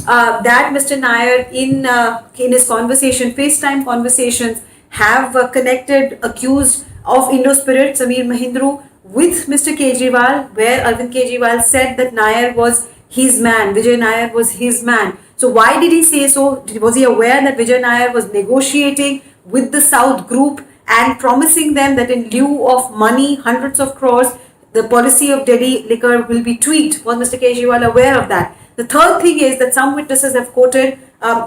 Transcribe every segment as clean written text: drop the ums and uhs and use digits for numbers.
that Mr. Nair in his conversation, FaceTime conversations, have connected accused of Indo-Spirit, Samir Mahindru, with Mr. Kejriwal, where Arvind Kejriwal said that Nair was his man, Vijay Nair was his man. So why did he say so? Was he aware that Vijay Nair was negotiating with the South Group and promising them that in lieu of money, hundreds of crores, the policy of Delhi liquor will be tweaked? Was Mr. Kejriwal aware of that? The third thing is that some witnesses have quoted,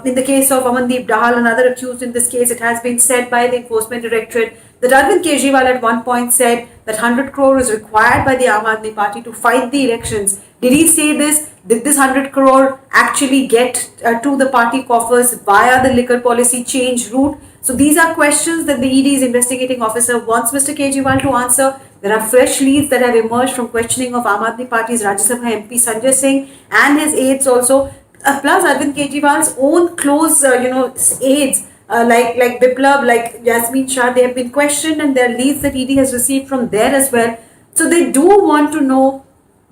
in the case of Amandeep Dahal, another accused in this case, it has been said by the Enforcement Directorate that Arvind Kejriwal at one point said that 100 crore is required by the Aam Aadmi Party to fight the elections. Did he say this? Did this 100 crore actually get to the party coffers via the liquor policy change route? So these are questions that the ED's investigating officer wants Mr. Kejriwal to answer. There are fresh leads that have emerged from questioning of Aam Aadmi Party's Rajya Sabha MP Sanjay Singh and his aides also, plus Arvind Kejriwal's own close, aides like Birla, like Jasmine Shah. They have been questioned, and there are leads that ED has received from there as well. So they do want to know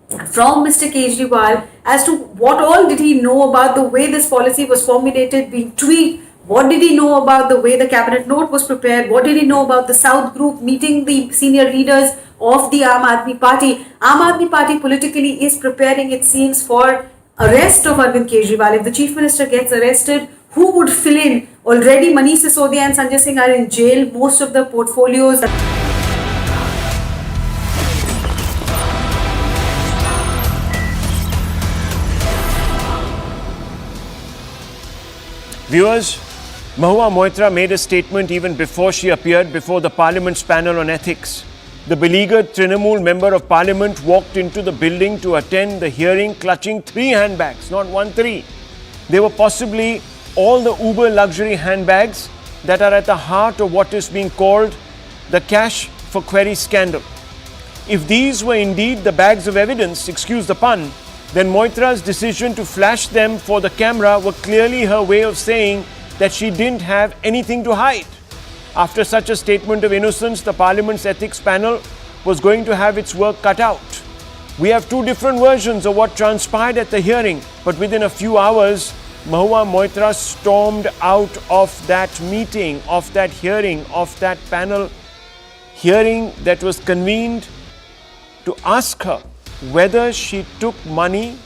from Mr. Kejriwal as to what all did he know about the way this policy was formulated, being tweaked. What did he know about the way the cabinet note was prepared? What did he know about the South Group meeting the senior leaders of the Aam Aadmi Party? Aam Aadmi Party politically is preparing, it seems, for arrest of Arvind Kejriwal. If the Chief Minister gets arrested, who would fill in? Already Manish Sisodia and Sanjay Singh are in jail. Most of the portfolios. Viewers, Mahua Moitra made a statement even before she appeared before the Parliament's panel on ethics. The beleaguered Trinamool member of Parliament walked into the building to attend the hearing clutching 3 handbags, not 1, 3. They were possibly all the uber luxury handbags that are at the heart of what is being called the cash for query scandal. If these were indeed the bags of evidence, excuse the pun, then Moitra's decision to flash them for the camera were clearly her way of saying that she didn't have anything to hide. After such a statement of innocence, the Parliament's ethics panel was going to have its work cut out. We have 2 different versions of what transpired at the hearing, but within a few hours, Mahua Moitra stormed out of that meeting, of that hearing, of that panel hearing that was convened to ask her whether she took money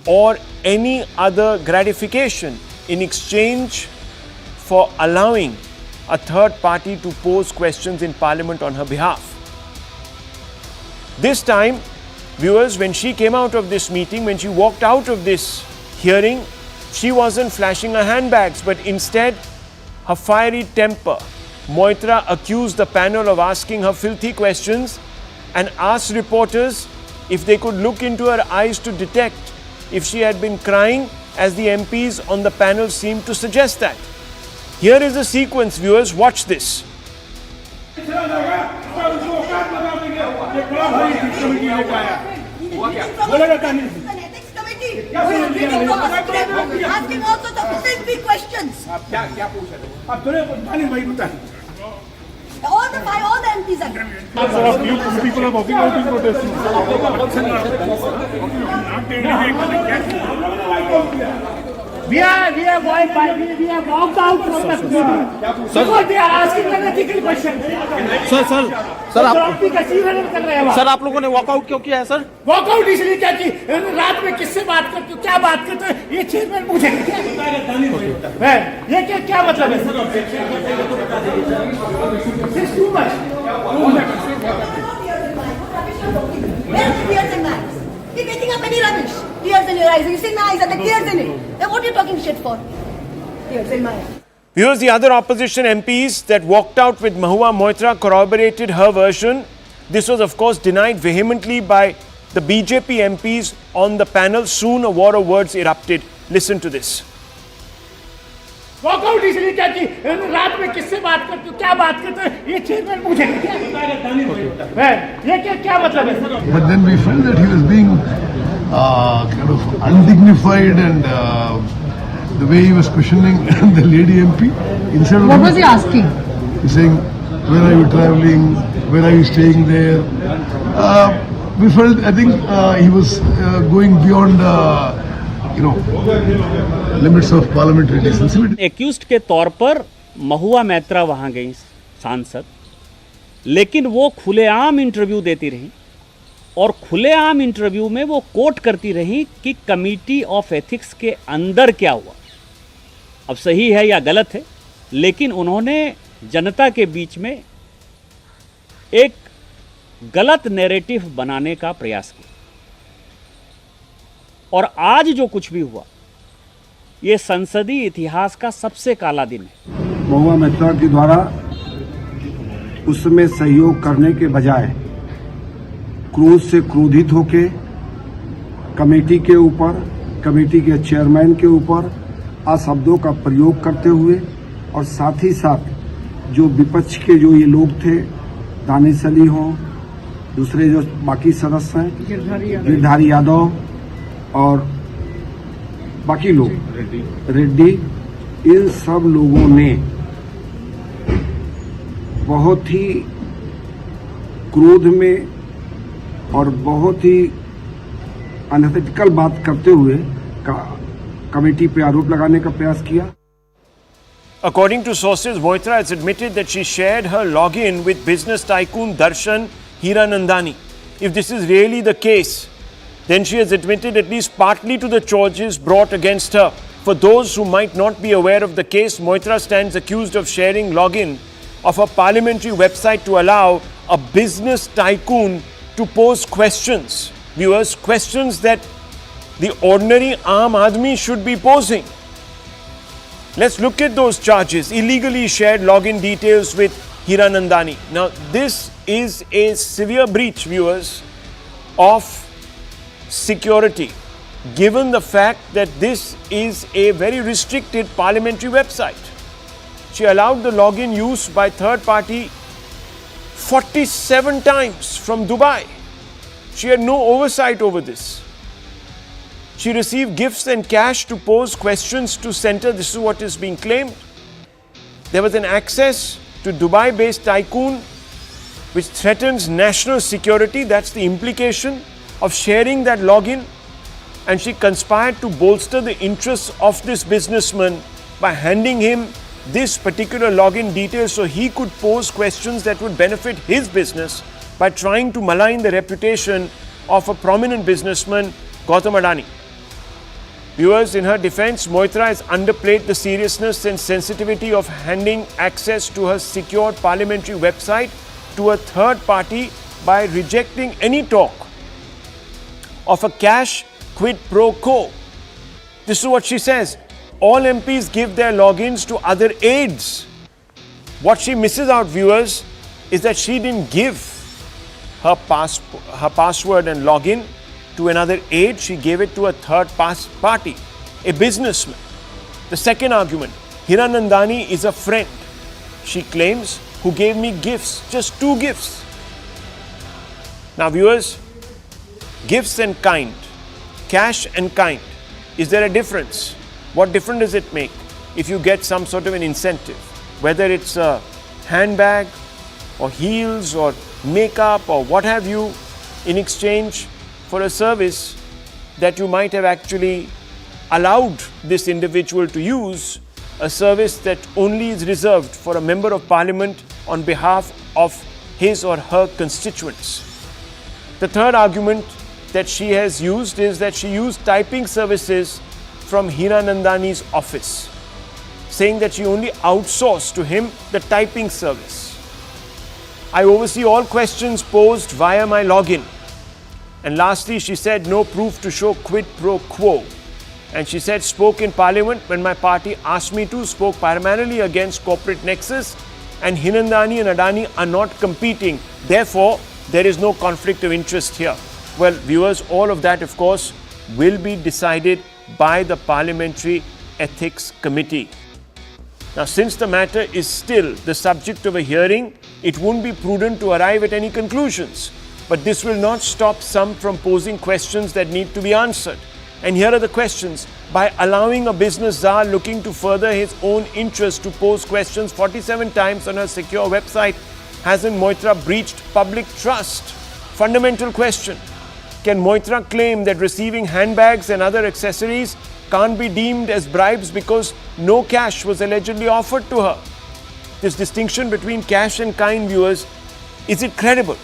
or any other gratification in exchange for allowing a third party to pose questions in Parliament on her behalf. This time, viewers, when she came out of this meeting, when she walked out of this hearing, she wasn't flashing her handbags, but instead her fiery temper. Moitra accused the panel of asking her filthy questions and asked reporters if they could look into her eyes to detect if she had been crying, as the MPs on the panel seemed to suggest that. Here is the sequence, viewers. Watch this. Asking also the filthy questions. All the MPs are there. People are walking out in protest. We have walked out from the committee because they are asking unethical questions. Sir आप लोगों ने walkout क्यों किया है sir? Walkout इसलिए क्या कि रात में किससे बात करते हो, क्या बात करते हो, ये चेयरमैन पूछेंगे क्या? ये क्या मतलब है? This is too much. You're getting up any rubbish. Tears in your eyes. You see my eyes are the tears in it. Then what are you talking shit for? Tears in my eyes. Here's the other opposition MPs that walked out with Mahua Moitra corroborated her version. This was, of course, denied vehemently by the BJP MPs on the panel. Soon a war of words erupted. Listen to this. Walkout इसलिए क्या कि रात में किससे बात करते हो, क्या बात करते हो, ये चेयरमैन पूछेंगे क्या? ये क्या मतलब है? But then we felt that he was being kind of undignified and the way he was questioning the lady MP. Instead of what was he asking? He's saying, where are you traveling? Where are you staying there? We felt, I think he was going beyond limits of parliamentary decency. Accused के तौर पर महुआ मैत्रा वहां गई सांसद, लेकिन वो खुलेआम interview देती रही और खुलेआम इंटरव्यू में वो कोट करती रही कि कमेटी ऑफ एथिक्स के अंदर क्या हुआ। अब सही है या गलत है, लेकिन उन्होंने जनता के बीच में एक गलत नैरेटिव बनाने का प्रयास किया। और आज जो कुछ भी हुआ, ये संसदीय इतिहास का सबसे काला दिन है। महुआ मोइत्रा के द्वारा उसमें सहयोग करने के बजाय क्रोध से क्रोधित होके कमेटी के ऊपर, कमेटी के चेयरमैन के ऊपर अशब्दों का प्रयोग करते हुए और साथ ही साथ जो विपक्ष के जो ये लोग थे, दानिश अली हो, दूसरे जो बाकी सदस्य हैं, गिरधारी यादव और बाकी लोग रेड्डी, इन सब लोगों ने बहुत ही क्रोध में और बहुत ही अनएथिकल बात करते हुए कमेटी पे आरोप लगाने का प्रयास किया। According to sources, Moitra has admitted that she shared her login with business tycoon Darshan Hiranandani. If this is really the case, then she has admitted at least partly to the charges brought against her. For those who might not be aware of the case, Moitra stands accused of sharing login of a parliamentary website to allow a business tycoon to pose questions. Viewers, questions that the ordinary Aam Admi should be posing. Let's look at those charges. Illegally shared login details with Hiranandani. Now, this is a severe breach, viewers, of security, given the fact that this is a very restricted parliamentary website. She allowed the login use by third party 47 times from Dubai. She had no oversight over this. She received gifts and cash to pose questions to center. This is what is being claimed. There was an access to Dubai-based tycoon which threatens national security. That's the implication of sharing that login. And she conspired to bolster the interests of this businessman by handing him this particular login details so he could pose questions that would benefit his business by trying to malign the reputation of a prominent businessman, Gautam Adani. Viewers, in her defense, Moitra has underplayed the seriousness and sensitivity of handing access to her secured parliamentary website to a third party by rejecting any talk of a cash quid pro quo. This is what she says. All MPs give their logins to other aides. What she misses out, viewers, is that she didn't give her password and login to another aide. She gave it to a third party, a businessman. The second argument, Hiranandani is a friend, she claims, who gave me gifts, just 2 gifts. Now viewers, gifts and kind, cash and kind, is there a difference? What difference does it make if you get some sort of an incentive, whether it's a handbag or heels or makeup or what have you, in exchange for a service that you might have actually allowed this individual to use, a service that only is reserved for a member of parliament on behalf of his or her constituents. The third argument that she has used is that she used typing services from Hiranandani's office, saying that she only outsourced to him the typing service. I oversee all questions posed via my login. And lastly, she said no proof to show quid pro quo. And she said, spoke in parliament when my party asked me to, spoke primarily against corporate nexus, and Hiranandani and Adani are not competing. Therefore, there is no conflict of interest here. Well, viewers, all of that, of course, will be decided by the Parliamentary Ethics Committee. Now, since the matter is still the subject of a hearing, it won't be prudent to arrive at any conclusions. But this will not stop some from posing questions that need to be answered. And here are the questions. By allowing a business czar looking to further his own interest to pose questions 47 times on her secure website, hasn't Moitra breached public trust? Fundamental question. Can Moitra claim that receiving handbags and other accessories can't be deemed as bribes because no cash was allegedly offered to her? This distinction between cash and kind, viewers, is it credible?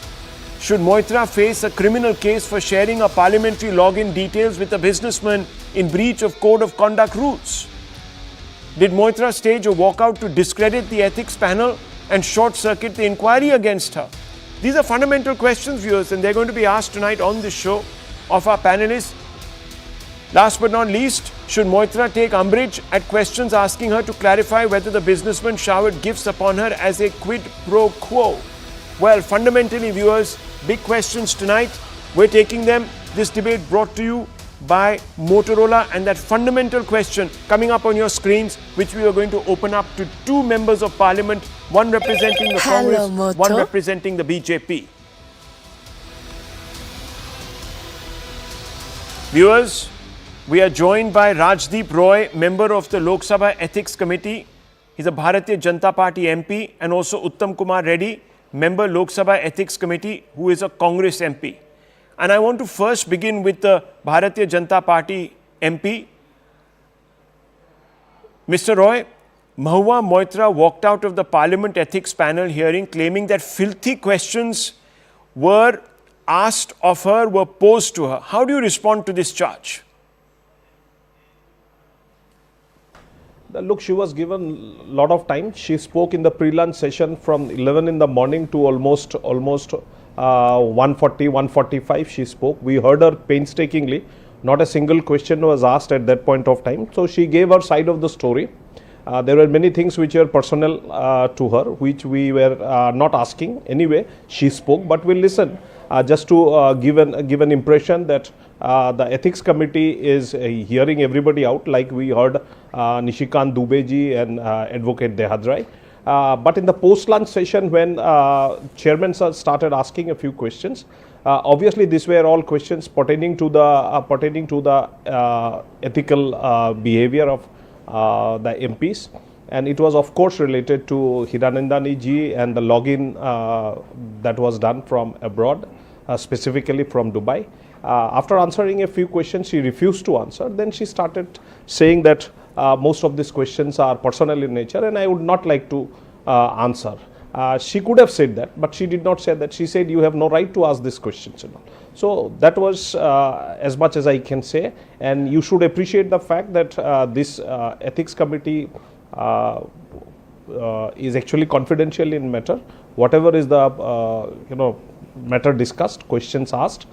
Should Moitra face a criminal case for sharing her parliamentary login details with a businessman in breach of Code of Conduct rules? Did Moitra stage a walkout to discredit the ethics panel and short-circuit the inquiry against her? These are fundamental questions, viewers, and they're going to be asked tonight on this show of our panelists. Last but not least, should Moitra take umbrage at questions asking her to clarify whether the businessman showered gifts upon her as a quid pro quo? Well, fundamentally, viewers, big questions tonight. We're taking them. This debate brought to you by Motorola, and that fundamental question coming up on your screens, which we are going to open up to two members of parliament, one representing the Congress, one representing the BJP. Viewers, we are joined by Rajdeep Roy, member of the Lok Sabha Ethics Committee. He's a Bharatiya Janata Party MP, and also Uttam Kumar Reddy, member Lok Sabha Ethics Committee, who is a Congress MP. And I want to first begin with the Bharatiya Janata Party MP. Mr. Roy, Mahua Moitra walked out of the Parliament Ethics Panel hearing claiming that filthy questions were asked of her, were posed to her. How do you respond to this charge? Look, she was given a lot of time. She spoke in the pre-lunch session from 11 in the morning to almost 1:40, 1:45 she spoke. We heard her painstakingly. Not a single question was asked at that point of time. So she gave her side of the story. There were many things which were personal to her, which we were not asking. Anyway, she spoke, but we'll listen just to give an impression that the ethics committee is hearing everybody out, like we heard Nishikant Dubey ji and Advocate Dehadrai. But in the post-lunch session, when chairman started asking a few questions, obviously these were all questions pertaining to the ethical behavior of the MPs, and it was of course related to Hiranandani ji and the login that was done from abroad, specifically from Dubai. After answering a few questions, she refused to answer. Then she started saying that most of these questions are personal in nature and I would not like to answer. She could have said that, but she did not say that. She said, you have no right to ask these questions. So that was as much as I can say, and you should appreciate the fact that this ethics committee is actually confidential in matter. Whatever is the matter discussed, questions asked,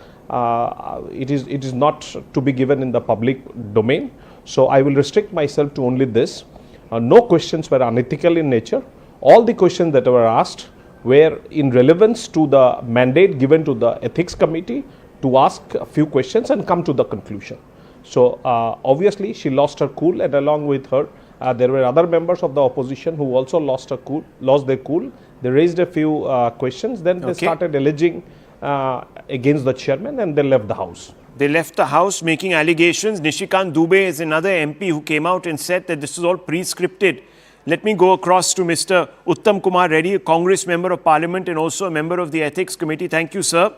it is not to be given in the public domain. So I will restrict myself to only this. No questions were unethical in nature. All the questions that were asked were in relevance to the mandate given to the ethics committee to ask a few questions and come to the conclusion. So obviously she lost her cool, and along with her there were other members of the opposition who also lost their cool. They raised a few questions, then they started alleging against the chairman, and they left the house. They left the house making allegations. Nishikant Dubey is another MP who came out and said that this is all pre-scripted. Let me go across to Mr. Uttam Kumar Reddy, a Congress member of Parliament and also a member of the Ethics Committee. Thank you, sir.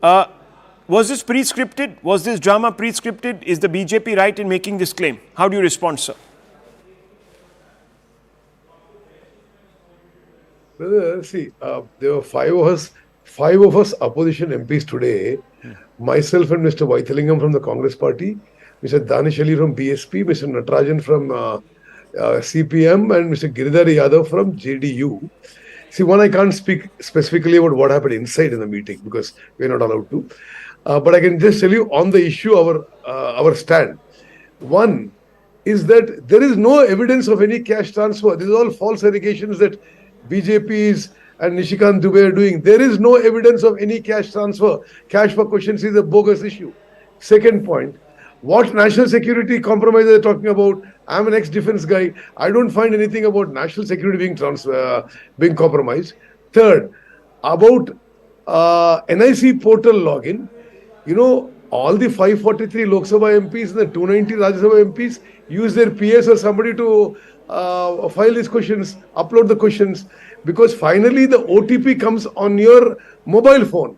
Was this pre-scripted? Was this drama pre-scripted? Is the BJP right in making this claim? How do you respond, sir? Brother, see, there were five of us opposition MPs today. Myself and Mr. Vaithalingam from the Congress Party, Mr. Danish Ali from BSP, Mr. Natarajan from CPM, and Mr. Giridhar Yadav from JDU. See, I can't speak specifically about what happened inside in the meeting because we're not allowed to. But I can just tell you on the issue our stand. One is that there is no evidence of any cash transfer. This is all false allegations that BJP's and Nishikant Dubey are doing. There is no evidence of any cash transfer. Cash for questions is a bogus issue. Second point, what national security compromise they're talking about? I'm an ex-defense guy. I don't find anything about national security being compromised. Third, about NIC portal login. All the 543 Lok Sabha MPs and the 290 Rajya Sabha MPs use their PS or somebody to file these questions, upload the questions, because finally the OTP comes on your mobile phone.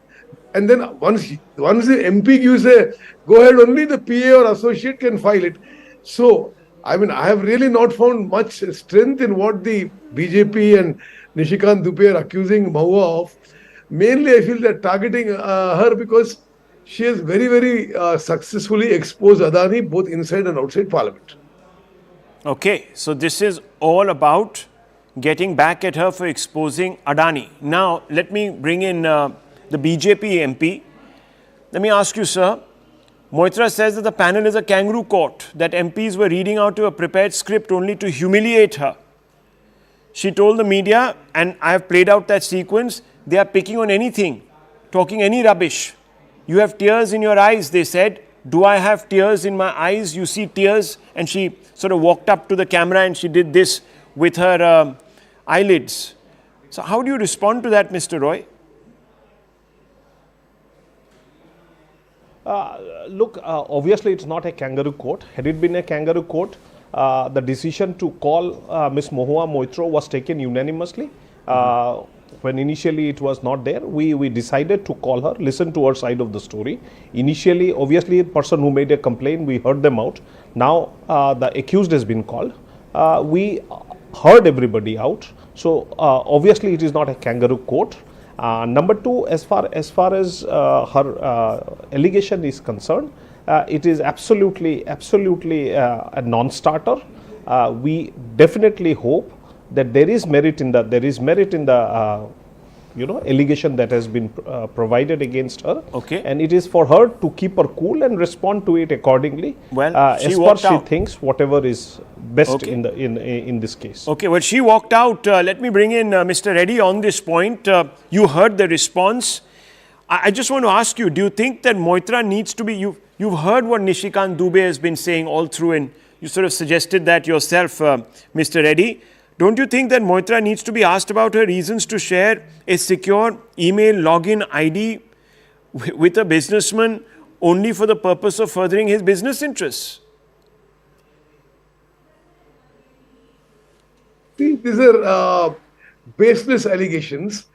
and then once the MP gives a go ahead, only the PA or associate can file it. So, I mean, I have really not found much strength in what the BJP and Nishikant Dubey are accusing Mahua of. Mainly, I feel they're targeting her because she has very successfully exposed Adani both inside and outside Parliament. Okay, so this is all about getting back at her for exposing Adani. Now, let me bring in the BJP MP. Let me ask you, sir. Moitra says that the panel is a kangaroo court, that MPs were reading out a prepared script only to humiliate her. She told the media, and I have played out that sequence, they are picking on anything, talking any rubbish. You have tears in your eyes, they said. Do I have tears in my eyes? You see tears? And she sort of walked up to the camera and she did this with her eyelids. So how do you respond to that, Mr. Roy? Look, obviously it's not a kangaroo court. Had it been a kangaroo court, the decision to call Ms. Mahua Moitra was taken unanimously. When initially it was not there, we decided to call her, listen to her side of the story. Initially, obviously, the person who made a complaint, we heard them out. Now, the accused has been called. We heard everybody out. So, obviously, it is not a kangaroo court. Number two, as far as her allegation is concerned, it is absolutely a non-starter. We definitely hope that there is merit in the allegation that has been provided against her. Okay. And it is for her to keep her cool and respond to it accordingly. Well, she thinks whatever is best in this case. Okay, well, she walked out. Let me bring in Mr. Reddy on this point. You heard the response. I just want to ask you, do you think that Moitra needs to be, you've heard what Nishikant Dubey has been saying all through, and you sort of suggested that yourself, Mr. Reddy. Don't you think that Moitra needs to be asked about her reasons to share a secure email login ID with a businessman only for the purpose of furthering his business interests? See, these are baseless allegations.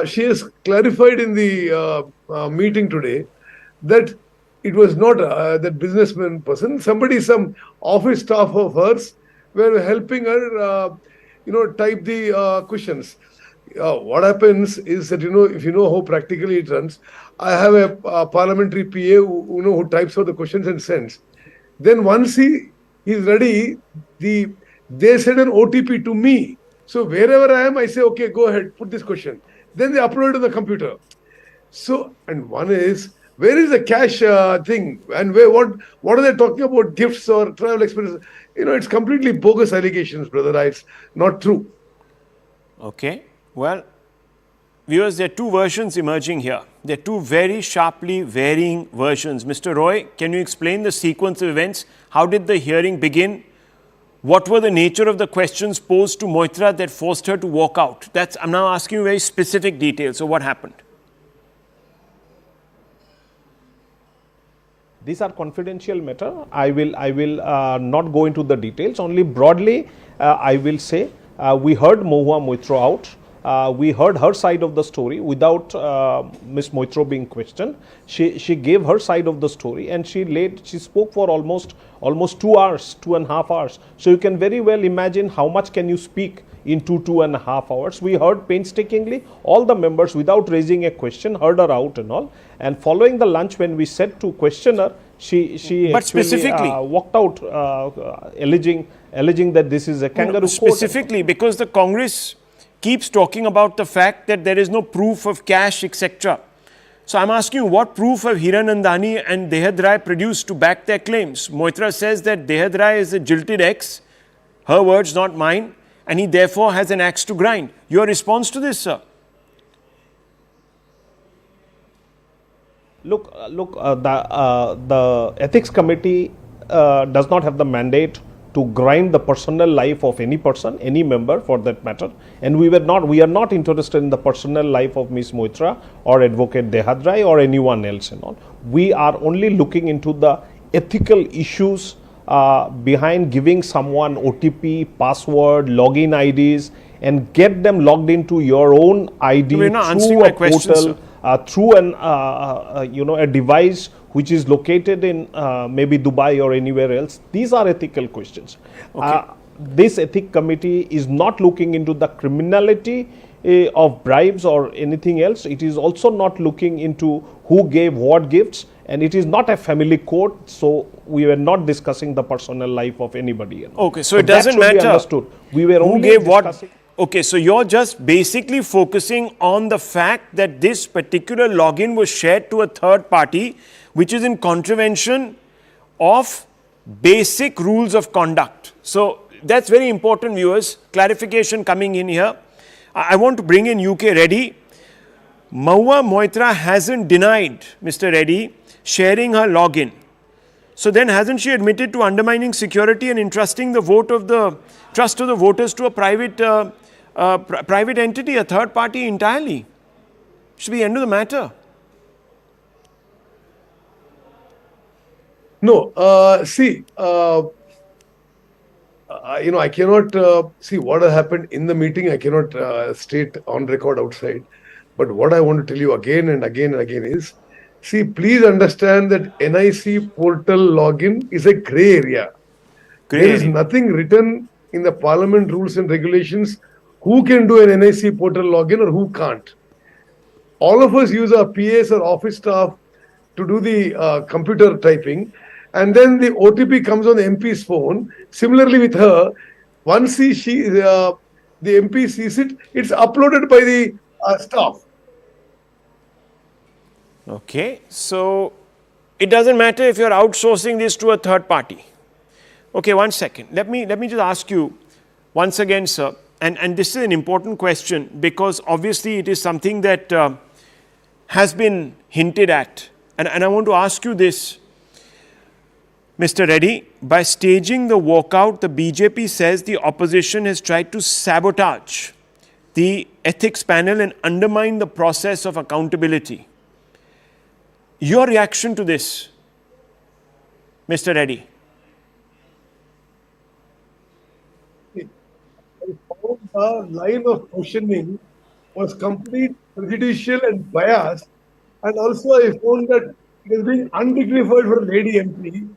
She has clarified in the meeting today that it was not that businessman person. Some office staff of hers were helping her, type the questions. What happens is that, if you know how practically it runs, I have a parliamentary PA who types out the questions and sends. Then once he's ready, they send an OTP to me. So wherever I am, I say, okay, go ahead, put this question. Then they upload it to the computer. So, and one is, where is the cash thing? And what are they talking about, gifts or travel expenses? It's completely bogus allegations, brother. It's not true. Okay. Well, viewers, there are two versions emerging here. There are two very sharply varying versions. Mr. Roy, can you explain the sequence of events? How did the hearing begin? What were the nature of the questions posed to Moitra that forced her to walk out? I'm now asking you very specific details. So what happened? These are confidential matter. I will not go into the details. Only broadly, I will say we heard Mahua Moitra out. We heard her side of the story without Ms. Moitra being questioned. She gave her side of the story, and she spoke for almost 2 hours, 2.5 hours. So you can very well imagine how much can you speak in 2.5 hours. We heard painstakingly all the members without raising a question, heard her out and all. And following the lunch, when we said to question her, she but specifically walked out, alleging that this is a kangaroo court. Specifically, because the Congress keeps talking about the fact that there is no proof of cash, etc. So I'm asking you, what proof have Hiranandani and Dehad Rai produced to back their claims? Moitra says that Dehad Rai is a jilted ex, her words, not mine, and he therefore has an axe to grind. Your response to this, sir? Look, the Ethics Committee does not have the mandate to grind the personal life of any person, any member for that matter. And we are not interested in the personal life of Ms. Moitra or Advocate Dehad Rai or anyone else and all. We are only looking into the ethical issues behind giving someone OTP, password, login IDs, and get them logged into your own ID We're not through a question, portal through an a device which is located in maybe Dubai or anywhere else. These are ethical questions. This ethics committee is not looking into the criminality of bribes or anything else. It is also not looking into who gave what gifts, and it is not a family court, so we were not discussing the personal life of anybody. Okay, so it doesn't matter we were who only gave what. discussing. Okay, so you're just basically focusing on the fact that this particular login was shared to a third party, which is in contravention of basic rules of conduct. So that's very important, viewers. Clarification coming in here. I want to bring in UK Reddy. Mahua Moitra hasn't denied, Mr. Reddy, sharing her login. So then hasn't she admitted to undermining security and entrusting the trust of the voters to a private entity, a third party entirely? Should be the end of the matter. No, see, I cannot see what happened in the meeting. I cannot state on record outside. But what I want to tell you again and again and again is, see, please understand that NIC portal login is a grey area. There is nothing written in the Parliament rules and regulations who can do an NIC portal login or who can't. All of us use our PAs or office staff to do the computer typing, and then the OTP comes on the MP's phone. Similarly with her, once the MP sees it, it's uploaded by the staff. Okay, so it doesn't matter if you're outsourcing this to a third party. Okay, one second. Let me just ask you once again, sir, and this is an important question because obviously it is something that has been hinted at. And I want to ask you this, Mr. Reddy. By staging the walkout, the BJP says the opposition has tried to sabotage the ethics panel and undermine the process of accountability. Your reaction to this, Mr. Reddy? The line of questioning was complete prejudicial and biased, and also I found that it is being undignified for a lady MP.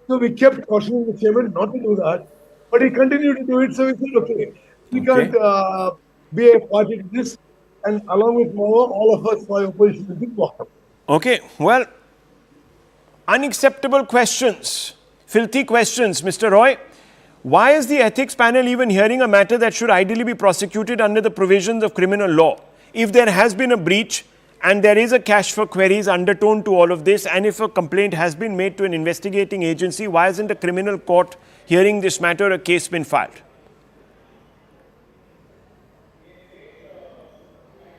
So we kept cautioning the chairman not to do that, but he continued to do it. So we said, okay, we can't be a party to this, and along with Mahua, all of us, my opposition, will be walked up. Okay, well, unacceptable questions, filthy questions, Mr. Roy. Why is the ethics panel even hearing a matter that should ideally be prosecuted under the provisions of criminal law? If there has been a breach and there is a cash for queries undertone to all of this, and if a complaint has been made to an investigating agency, why isn't a criminal court hearing this matter, a case been filed?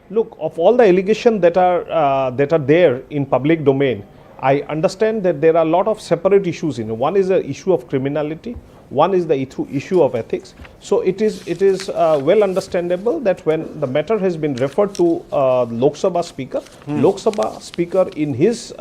Look, of all the allegations that are there in public domain, I understand that there are a lot of separate issues in it. One is the issue of criminality, one is the issue of ethics. So it is well understandable that when the matter has been referred to Lok Sabha Speaker, Lok Sabha Speaker in his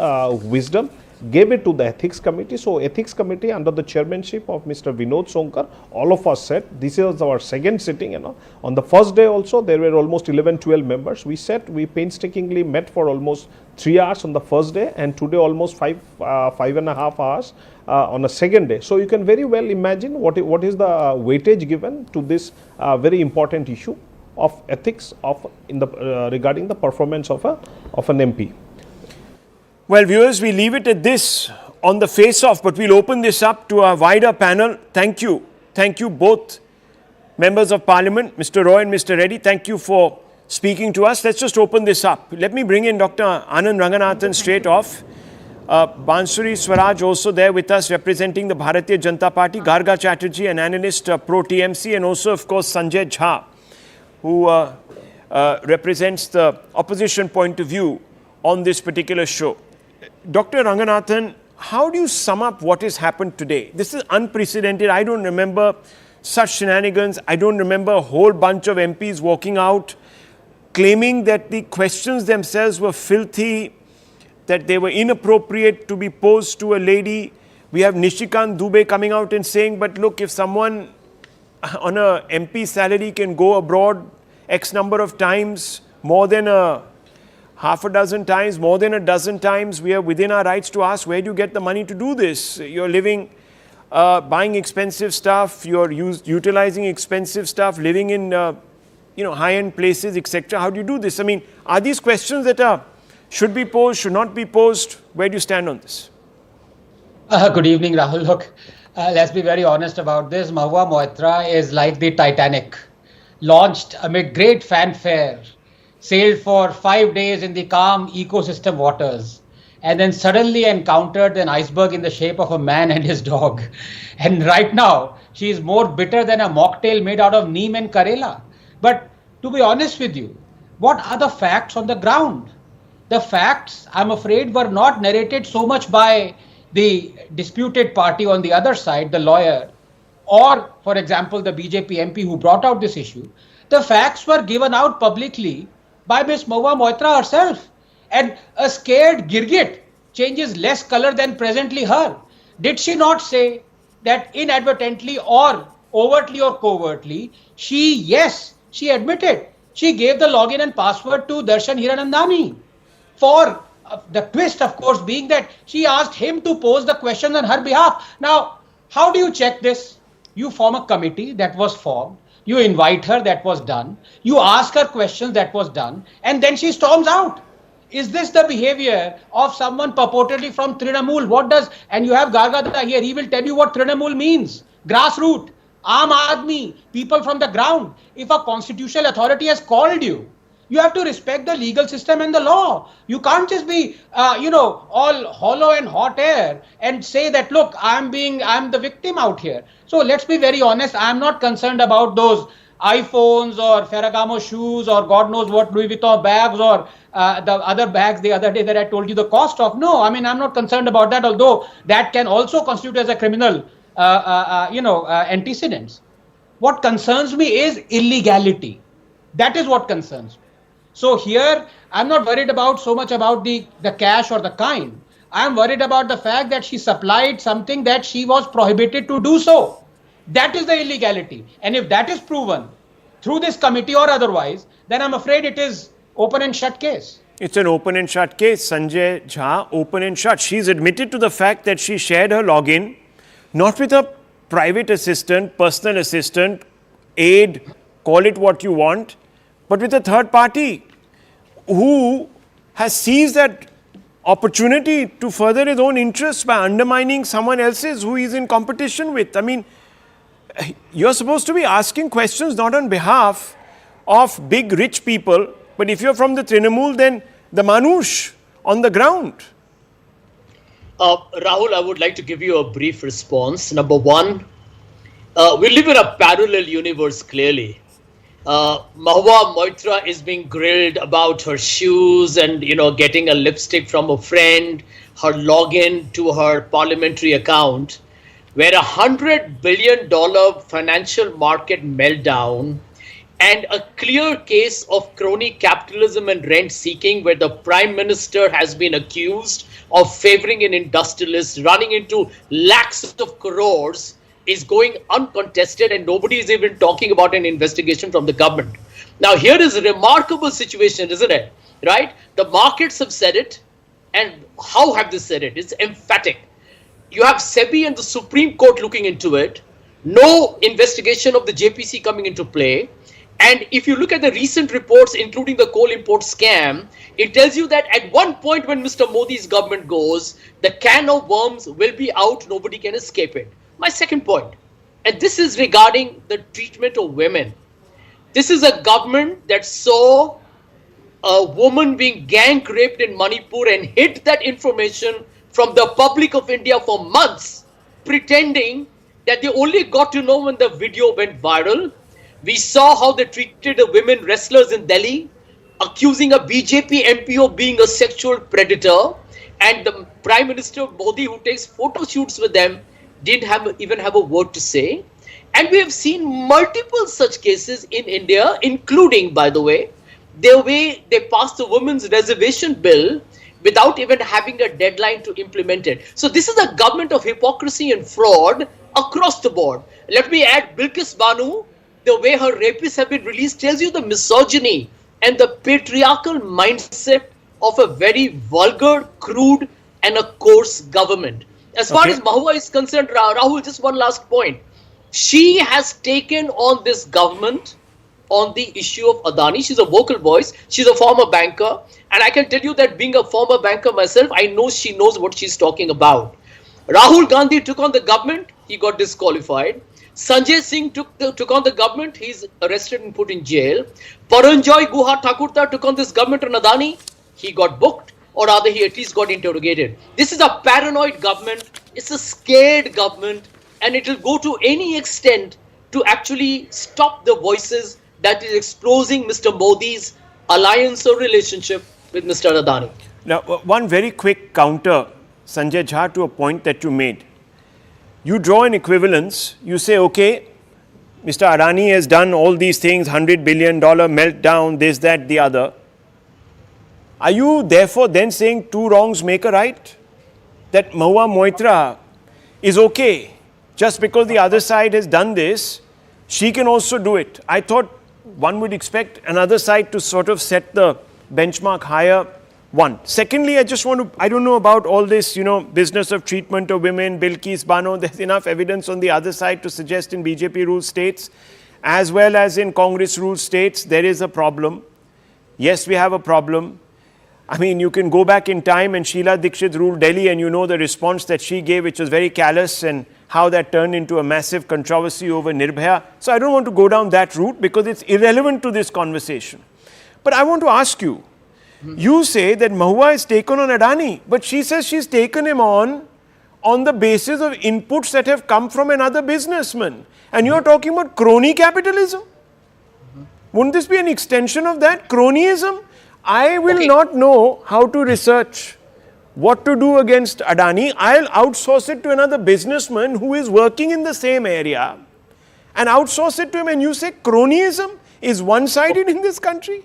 wisdom gave it to the Ethics Committee. So Ethics Committee under the chairmanship of Mr. Vinod Sonkar, all of us said, this is our second sitting, On the first day also, there were almost 11-12 members. We painstakingly met for almost 3 hours on the first day, and today almost 5.5 hours on a second day. So you can very well imagine what is the weightage given to this very important issue of ethics regarding the performance of an MP. Well, viewers, we leave it at this on the face-off, but we'll open this up to a wider panel. Thank you. Thank you both, members of Parliament, Mr. Roy and Mr. Reddy. Thank you for speaking to us. Let's just open this up. Let me bring in Dr. Anand Ranganathan straight off. Bansuri Swaraj also there with us representing the Bharatiya Janata Party. Garga Chatterjee, an analyst pro-TMC, and also, of course, Sanjay Jha, who represents the opposition point of view on this particular show. Dr. Ranganathan, how do you sum up what has happened today? This is unprecedented. I don't remember such shenanigans. I don't remember a whole bunch of MPs walking out claiming that the questions themselves were filthy, that they were inappropriate to be posed to a lady. We have Nishikant Dubey coming out and saying, but look, if someone on a MP salary can go abroad X number of times, more than half a dozen times, more than a dozen times, we are within our rights to ask, where do you get the money to do this? You're living, buying expensive stuff, you're utilizing expensive stuff, living in high-end places, etc. How do you do this? I mean, are these questions that should be posed, should not be posed? Where do you stand on this? Good evening, Rahul. Look, let's be very honest about this. Mahua Moitra is like the Titanic, launched amid great fanfare, sailed for 5 days in the calm ecosystem waters, and then suddenly encountered an iceberg in the shape of a man and his dog. And right now, she is more bitter than a mocktail made out of neem and Karela. But to be honest with you, what are the facts on the ground? The facts, I'm afraid, were not narrated so much by the disputed party on the other side, the lawyer, or, for example, the BJP MP who brought out this issue. The facts were given out publicly by Ms. Mahua Moitra herself. And a scared girgit changes less color than presently her. Did she not say that inadvertently or overtly or covertly, she admitted she gave the login and password to Darshan Hiranandani, for the twist, of course, being that she asked him to pose the question on her behalf. Now, how do you check this? You form a committee, that was formed. You invite her, that was done. You ask her questions, that was done. And then she storms out. Is this the behavior of someone purportedly from Trinamool? And you have Gargada here, he will tell you what Trinamool means. Grassroot, Aam Aadmi, people from the ground. If a constitutional authority has called you, you have to respect the legal system and the law. You can't just be, all hollow and hot air and say that, look, I'm the victim out here. So let's be very honest. I'm not concerned about those iPhones or Ferragamo shoes or God knows what Louis Vuitton bags or the other bags the other day that I told you the cost of. No, I mean, I'm not concerned about that, although that can also constitute as a criminal, antecedents. What concerns me is illegality. That is what concerns me. So here, I'm not worried about so much about the cash or the kind. I'm worried about the fact that she supplied something that she was prohibited to do so. That is the illegality. And if that is proven through this committee or otherwise, then I'm afraid it is open and shut case. It's an open and shut case. Sanjay Jha, open and shut. She's admitted to the fact that she shared her login, not with a private assistant, personal assistant, aide, call it what you want, but with a third party who has seized that opportunity to further his own interests by undermining someone else's who he's in competition with. I mean, you're supposed to be asking questions not on behalf of big rich people, but if you're from the Trinamool, then the Manush on the ground. Rahul, I would like to give you a brief response. Number one, we live in a parallel universe, clearly. Mahua Moitra is being grilled about her shoes and, getting a lipstick from a friend, her login to her parliamentary account, where $100 billion financial market meltdown and a clear case of crony capitalism and rent seeking, where the Prime Minister has been accused of favoring an industrialist, running into lakhs of crores, is going uncontested, and nobody is even talking about an investigation from the government. Now, here is a remarkable situation, isn't it? Right? The markets have said it. And how have they said it? It's emphatic. You have SEBI and the Supreme Court looking into it. No investigation of the JPC coming into play. And if you look at the recent reports, including the coal import scam, it tells you that at one point when Mr. Modi's government goes, the can of worms will be out. Nobody can escape it. My second point, and this is regarding the treatment of women. This is a government that saw a woman being gang raped in Manipur and hid that information from the public of India for months, pretending that they only got to know when the video went viral. We saw how they treated the women wrestlers in Delhi, accusing a BJP MP of being a sexual predator, and the Prime Minister Modi, who takes photo shoots with them, didn't even have a word to say. And we have seen multiple such cases in India, including, by the way they passed the women's reservation bill without even having a deadline to implement it. So this is a government of hypocrisy and fraud across the board. Let me add Bilkis Banu, the way her rapists have been released tells you the misogyny and the patriarchal mindset of a very vulgar, crude and a coarse government. As far as Mahua is concerned, Rahul, just one last point. She has taken on this government on the issue of Adani. She's a vocal voice. She's a former banker. And I can tell you that being a former banker myself, I know she knows what she's talking about. Rahul Gandhi took on the government. He got disqualified. Sanjay Singh took on the government. He's arrested and put in jail. Paranjoy Guha Thakurta took on this government on Adani. He got booked, or rather he at least got interrogated. This is a paranoid government. It's a scared government, and it will go to any extent to actually stop the voices that is exposing Mr. Modi's alliance or relationship with Mr. Adani. Now, one very quick counter, Sanjay Jha, to a point that you made. You draw an equivalence. You say, okay, Mr. Adani has done all these things, $100 billion meltdown, this, that, the other. Are you therefore then saying two wrongs make a right? That Mahua Moitra is okay. Just because the other side has done this, she can also do it. I thought one would expect another side to sort of set the benchmark higher. One. Secondly, I just want to, I don't know about all this, business of treatment of women, Bilkis Bano. There's enough evidence on the other side to suggest in BJP ruled states, as well as in Congress ruled states, there is a problem. Yes, we have a problem. I mean, you can go back in time and Sheila Dikshit ruled Delhi and you know the response that she gave, which was very callous, and how that turned into a massive controversy over Nirbhaya. So I don't want to go down that route because it's irrelevant to this conversation. But I want to ask you, you say that Mahua has taken on Adani, but she says she's taken him on the basis of inputs that have come from another businessman. And you're talking about crony capitalism? Wouldn't this be an extension of that? Cronyism? I will not know how to research what to do against Adani. I'll outsource it to another businessman who is working in the same area and outsource it to him. And you say cronyism is one-sided in this country?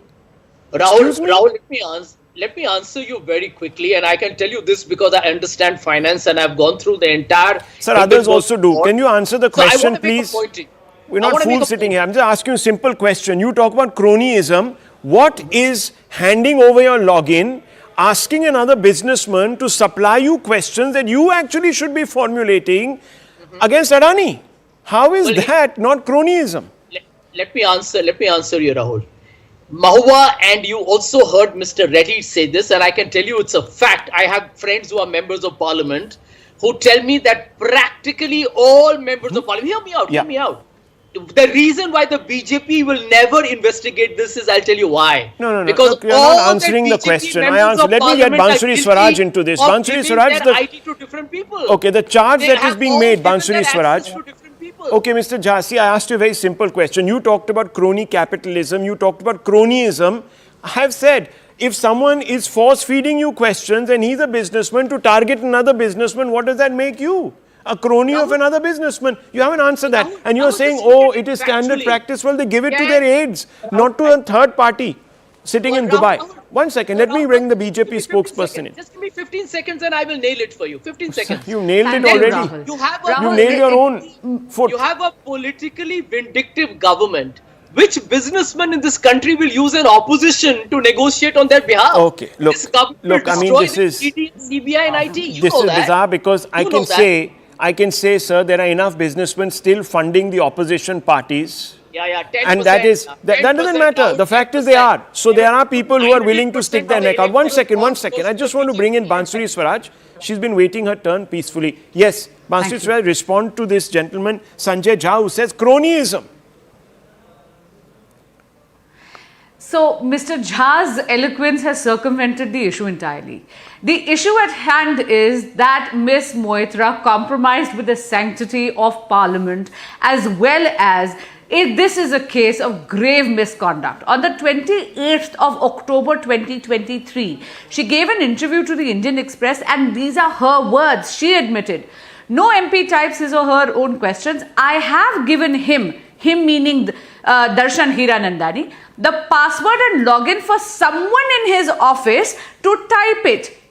Rahul, let me answer you very quickly, and I can tell you this because I understand finance and I've gone through the entire... Sir, others also do. Can you answer the question, please? Point. We're not fools sitting here. I'm just asking you a simple question. You talk about cronyism. What is handing over your login, asking another businessman to supply you questions that you actually should be formulating against Adani? How is that not cronyism? Let me answer you, Rahul. Mahua, and you also heard Mr. Reddy say this, and I can tell you it's a fact. I have friends who are members of parliament who tell me that practically all members of parliament, hear me out. The reason why the BJP will never investigate this is, I'll tell you why. No. Because look, you're not answering the question. Let me get Bansuri Swaraj into this. Bansuri Swaraj, IT to different people. Okay, the charge that is being made, Bansuri Swaraj. Okay, Mr. Jhasi, I asked you a very simple question. You talked about crony capitalism. You talked about cronyism. I have said, if someone is force-feeding you questions and he's a businessman to target another businessman, what does that make you? A crony of another businessman. You haven't answered that. And you're saying, oh, it is standard practice. Well, they give it to their aides, not to a third party sitting in Dubai. 1 second, let me bring the BJP spokesperson in. Just give me 15 seconds and I will nail it for you. 15 seconds. You nailed it already. You nailed your own foot. You have a politically vindictive government. Which businessman in this country will use an opposition to negotiate on their behalf? Okay, look, I mean, this is... CBI and IT. This is bizarre because I can say, sir, there are enough businessmen still funding the opposition parties. 10%. And that doesn't matter. The fact is they are. So there are people who are willing to stick their neck out. 1 second. I just want to bring in Bansuri Swaraj. She's been waiting her turn peacefully. Yes, Bansuri Swaraj, respond to this gentleman, Sanjay Jha, who says cronyism. So, Mr. Jha's eloquence has circumvented the issue entirely. The issue at hand is that Ms. Moitra compromised with the sanctity of Parliament, as well as this is a case of grave misconduct. On the 28th of October 2023, she gave an interview to the Indian Express, and these are her words. She admitted, no MP types his or her own questions. I have given him meaning Darshan Hiranandani, the password and login for someone in his office to type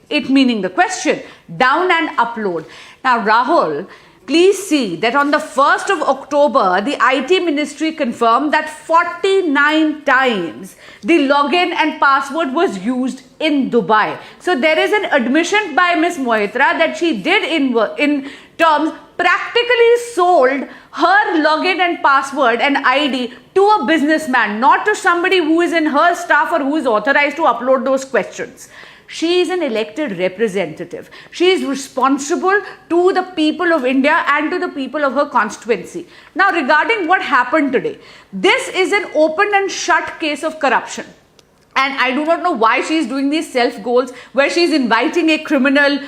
it meaning the question, down and upload. Now, Rahul, please see that on the 1st of October, the IT ministry confirmed that 49 times the login and password was used in Dubai. So there is an admission by Ms. Moitra that she did in terms practically sold her login and password and ID to a businessman, not to somebody who is in her staff or who is authorized to upload those questions. She is an elected representative. She is responsible to the people of India and to the people of her constituency. Now, regarding what happened today, this is an open and shut case of corruption. And I do not know why she is doing these self-goals where she is inviting a criminal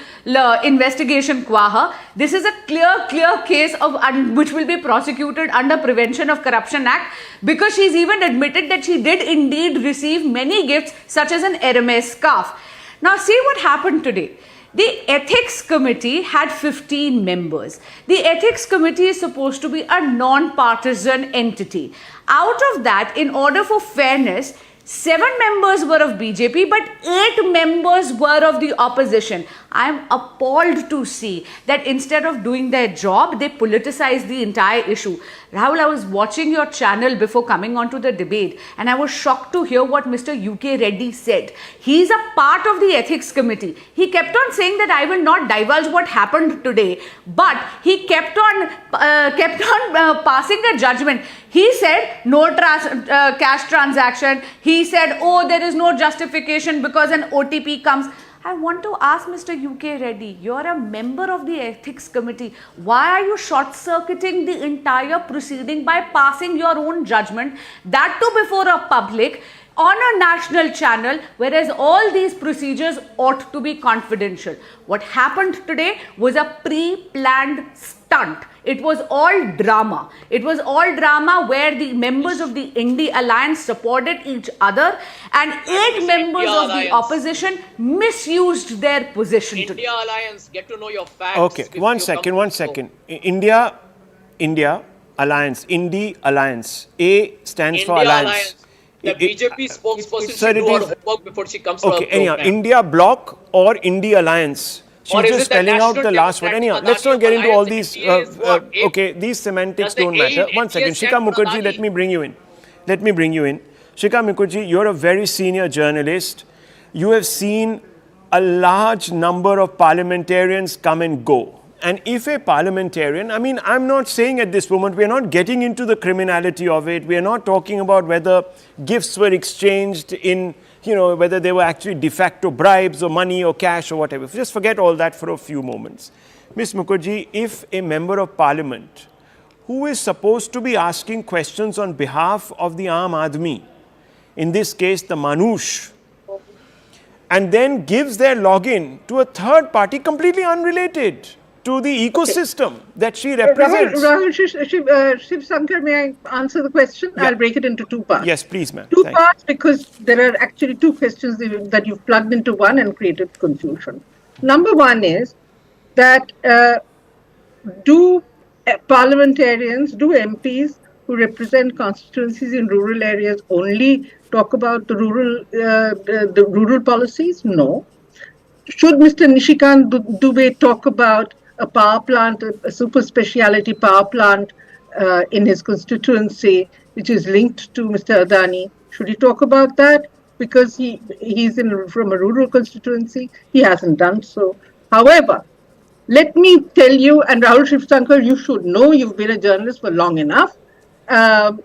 investigation Kwaha. This is a clear case of which will be prosecuted under Prevention of Corruption Act, because she's even admitted that she did indeed receive many gifts such as an Hermes scarf. Now see what happened today. The Ethics Committee had 15 members. The Ethics Committee is supposed to be a non-partisan entity. Out of that, in order for fairness, 7 members were of BJP, but 8 members were of the opposition. I am appalled to see that instead of doing their job, they politicize the entire issue. Rahul, I was watching your channel before coming on to the debate, and I was shocked to hear what Mr. UK Reddy said. He's a part of the Ethics Committee. He kept on saying that I will not divulge what happened today, but he kept on passing the judgment. He said no cash transaction. He said, oh, there is no justification because an OTP comes. I want to ask Mr. UK Reddy, you're a member of the Ethics Committee. Why are you short-circuiting the entire proceeding by passing your own judgment, that too before a public, on a national channel, whereas all these procedures ought to be confidential? What happened today was a pre-planned stunt. It was all drama. It was all drama where the members of the Indy Alliance supported each other and 8 members of the opposition misused their position today. India Alliance, get to know your facts. Okay, one second. India Alliance, Indy Alliance. A stands for Alliance. The BJP spokesperson should do her homework before she comes to her program. Anyhow, India Bloc or Indy Alliance. She's just spelling out the last one. Anyhow, let's not get into all these. These semantics don't matter. One second, Shikha Mukherjee, let me bring you in. Shikha Mukherjee, you're a very senior journalist. You have seen a large number of parliamentarians come and go. And if a parliamentarian, I mean, I'm not saying at this moment, we're not getting into the criminality of it. We're not talking about whether gifts were exchanged in, whether they were actually de facto bribes or money or cash or whatever. Just forget all that for a few moments. Ms. Mukherjee, if a member of parliament who is supposed to be asking questions on behalf of the Aam Aadmi, in this case the Manush, and then gives their login to a third party completely unrelated to the ecosystem that she represents. Rahul Shiv Sankar, may I answer the question? Yeah. I'll break it into 2 parts. Yes, please, ma'am. Two parts, because there are actually 2 questions that you've plugged into one and created confusion. Number 1 is that do parliamentarians, do MPs who represent constituencies in rural areas only talk about the rural policies? No. Should Mr. Nishikant Dubey talk about a power plant, a super speciality power plant in his constituency, which is linked to Mr. Adani? Should he talk about that? Because he's from a rural constituency. He hasn't done so. However, let me tell you, and Rahul Shivsankar, you should know, you've been a journalist for long enough,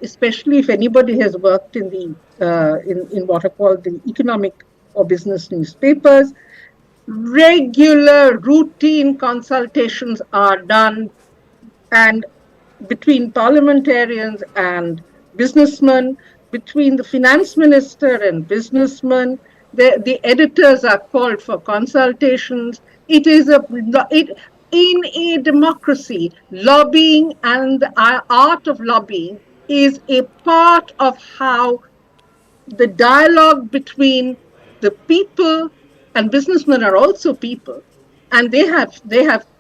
especially if anybody has worked in what are called the economic or business newspapers. Regular routine consultations are done, and between parliamentarians and businessmen, between the finance minister and businessmen, the editors are called for consultations. It is in a democracy, lobbying and the art of lobbying is a part of how the dialogue between the people, and businessmen are also people, and they have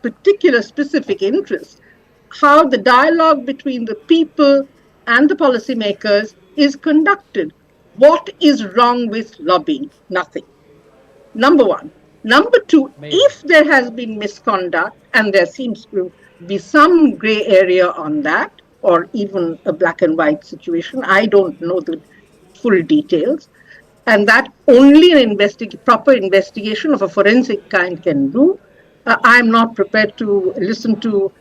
particular specific interests. How the dialogue between the people and the policymakers is conducted. What is wrong with lobbying? Nothing. Number 1. Number 2, if there has been misconduct, and there seems to be some gray area on that, or even a black and white situation, I don't know the full details, and that only an proper investigation of a forensic kind can do. I'm not prepared to listen to,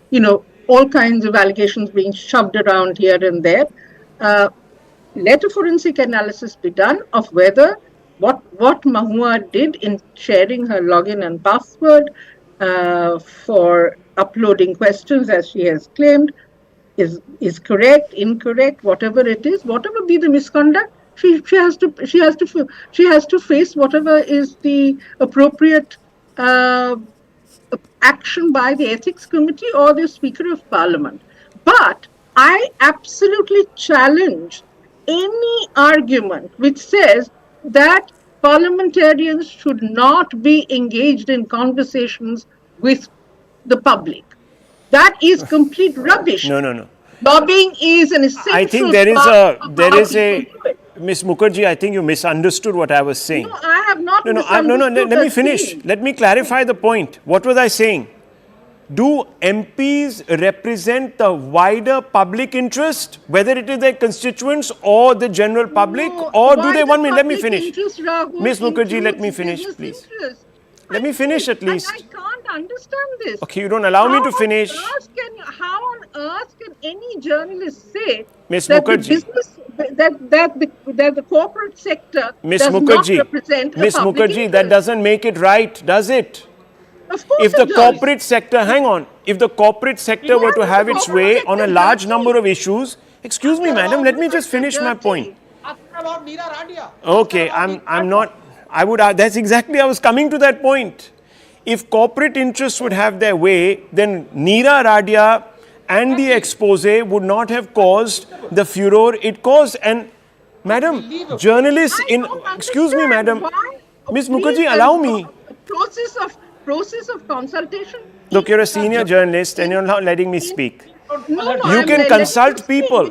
all kinds of allegations being shoved around here and there. Let a forensic analysis be done of whether what Mahua did in sharing her login and password for uploading questions, as she has claimed, is correct, incorrect, whatever it is, whatever be the misconduct, she has to face whatever is the appropriate action by the Ethics Committee or the Speaker of Parliament. But I absolutely challenge any argument which says that parliamentarians should not be engaged in conversations with the public. That is complete rubbish. No. Lobbying is an essential I think there is a Ms. Mukherjee, I think you misunderstood what I was saying. No, I have not let me finish. Let me clarify the point. What was I saying? Do MPs represent the wider public interest, whether it is their constituents or the general public, or do they want me? Let me finish. Ms. Mukherjee, let me finish, please. Let me finish at least. I can't understand this. Okay, you don't allow me to finish. How on earth can any journalist say Ms. that Mukherjee. that the corporate sector Ms. does Mukherjee, not represent Ms. a public Mukherjee, interest? that doesn't make it right, does it? Of course If the it does. corporate sector, hang on, if the corporate sector were to have its way on a large number of issues, excuse me, madam, let me just finish my point. Okay, I'm not, I would, that's exactly, I was coming to that point. If corporate interests would have their way, then Neera Radia and the expose would not have caused the furor it caused. And madam, journalists excuse me, madam, Ms. Mukherjee, allow me. Process of consultation. Look, you're a senior journalist and you're not letting me speak. No, You can consult people,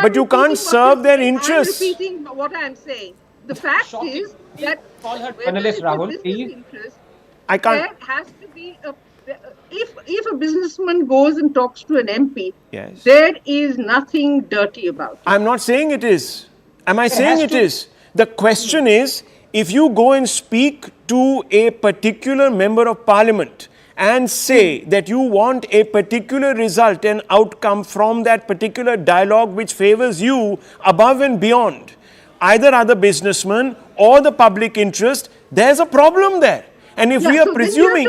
but you can't serve their interests. I'm repeating what I'm saying. The fact is that Panelist Rahul, please. I can't. There has to be if a businessman goes and talks to an MP, Yes. there is nothing dirty about it. I'm not saying it is. Am I saying it is? The question is, if you go and speak to a particular member of parliament and say that you want a particular result and outcome from that particular dialogue which favors you above and beyond either other businessman or the public interest, there's a problem there. And if we are presuming,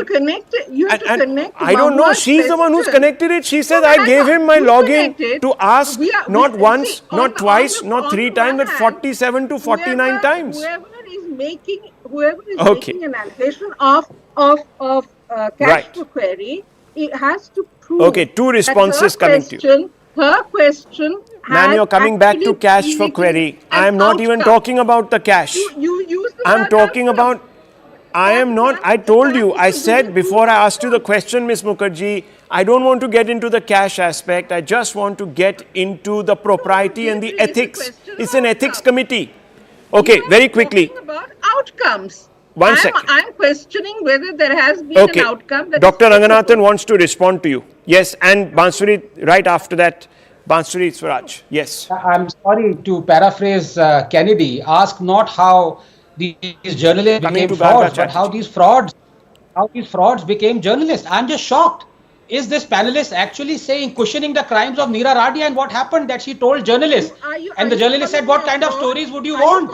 I don't know, she's the one who's connected it. She said, I gave him my login to ask not once, not twice, not 3 times, but 47 to 49 times. Whoever is making an allegation of cash for query, it has to prove. Okay, 2 responses coming to you. Her question. Ma'am, you're coming back to cash for query. I am not even talking about the cash. I'm talking about. I am not, I told you, I said before I asked you the question, Ms. Mukherjee, I don't want to get into the cash aspect. I just want to get into the propriety and the ethics. It's an ethics committee. Okay, very quickly. About outcomes. One second. I'm questioning whether there has been an outcome. Dr. Ranganathan wants to respond to you. Yes, and Bansuri, right after that, Bansuri Swaraj. Yes. I'm sorry to paraphrase Kennedy. Ask not how these journalists became frauds, but how these frauds became journalists. I'm just shocked. Is this panelist actually saying, cushioning the crimes of Neera Radia and what happened that she told journalists? And the journalist said, what kind of stories would you want?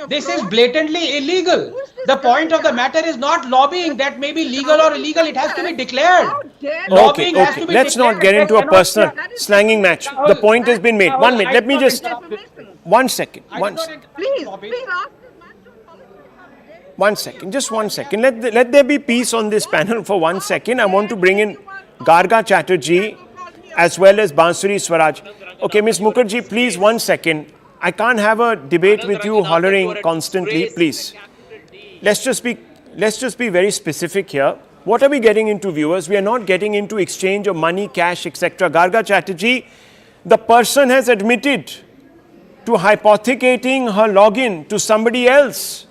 This is blatantly illegal. The point of the matter is not lobbying that may be legal or illegal. It has to be declared. Okay. Let's not get into a personal slanging match. The point has been made. 1 minute. Let me just. 1 second. Please ask. 1 second, just 1 second. Let there be peace on this panel for 1 second. I want to bring in Garga Chatterjee as well as Bansuri Swaraj. Okay, Ms. Mukherjee, please 1 second. I can't have a debate with you hollering constantly, please. Let's just be very specific here. What are we getting into, viewers? We are not getting into exchange of money, cash, etc. Garga Chatterjee, the person has admitted to hypothecating her login to somebody else.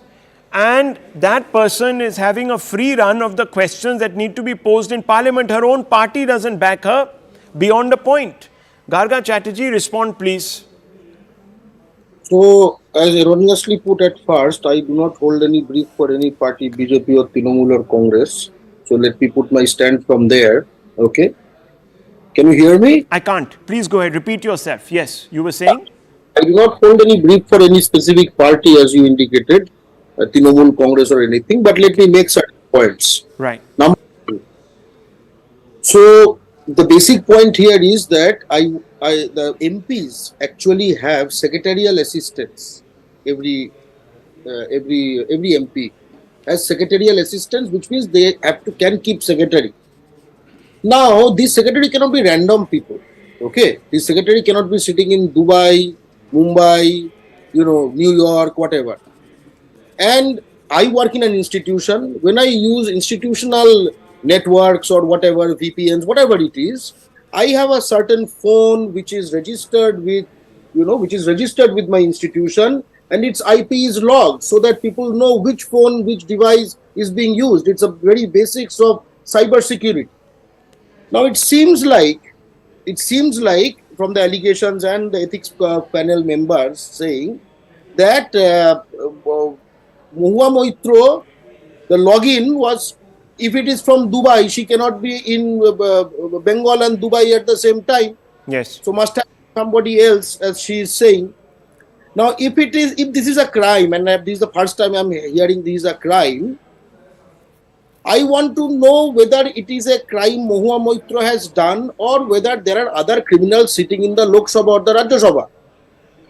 And that person is having a free run of the questions that need to be posed in Parliament. Her own party doesn't back her beyond a point. Garga Chatterjee, respond please. So, as erroneously put at first, I do not hold any brief for any party, BJP or Trinamool or Congress. So let me put my stand from there. Okay. Can you hear me? I can't. Please go ahead. Repeat yourself. Yes, you were saying? I do not hold any brief for any specific party as you indicated, Trinamool, Congress or anything, but let me make certain points. Right. Number two. So the basic point here is that the MPs actually have secretarial assistants. Every MP has secretarial assistants, which means they can keep secretary. Now, this secretary cannot be random people. Okay, this secretary cannot be sitting in Dubai, Mumbai, New York, whatever. And I work in an institution. When I use institutional networks or whatever, VPNs, whatever it is, I have a certain phone which is registered with, my institution, and its IP is logged so that people know which phone, which device is being used. It's a very basics of cybersecurity. Now it seems like from the allegations and the ethics panel members saying that Mahua Moitra, the login was, if it is from Dubai, she cannot be in Bengal and Dubai at the same time. Yes. So must have somebody else, as she is saying. Now, if this is a crime, and this is the first time I'm hearing this is a crime, I want to know whether it is a crime Mahua Moitra has done or whether there are other criminals sitting in the Lok Sabha or the Rajya Sabha.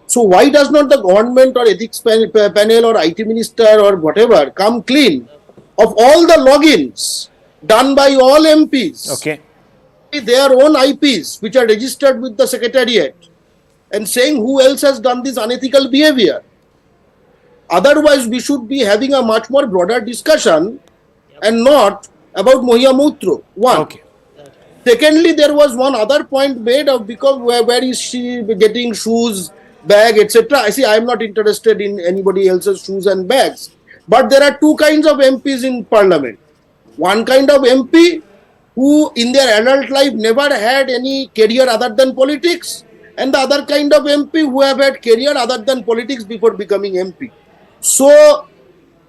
So why does not the government or ethics panel or IT minister or whatever come clean of all the logins done by all MPs? Okay. Their own IPs which are registered with the secretariat and saying who else has done this unethical behavior. Otherwise, we should be having a much more broader discussion and not about Mahua Moitra. One. Okay. Secondly, there was one other point made of because where is she getting shoes, bag, etc. I see. I am not interested in anybody else's shoes and bags. But there are two kinds of MPs in Parliament. One kind of MP who in their adult life never had any career other than politics, and the other kind of MP who have had career other than politics before becoming MP. So,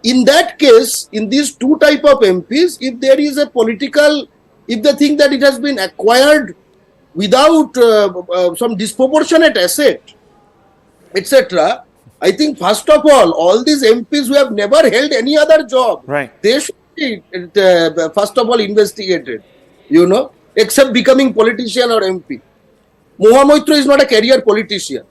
in that case, in these two type of MPs, if there is a political, if they think that it has been acquired without some disproportionate asset, etc., I think first of all these MPs who have never held any other job, right, they should be first of all investigated, except becoming politician or MP. Mahua Moitra is not a career politician.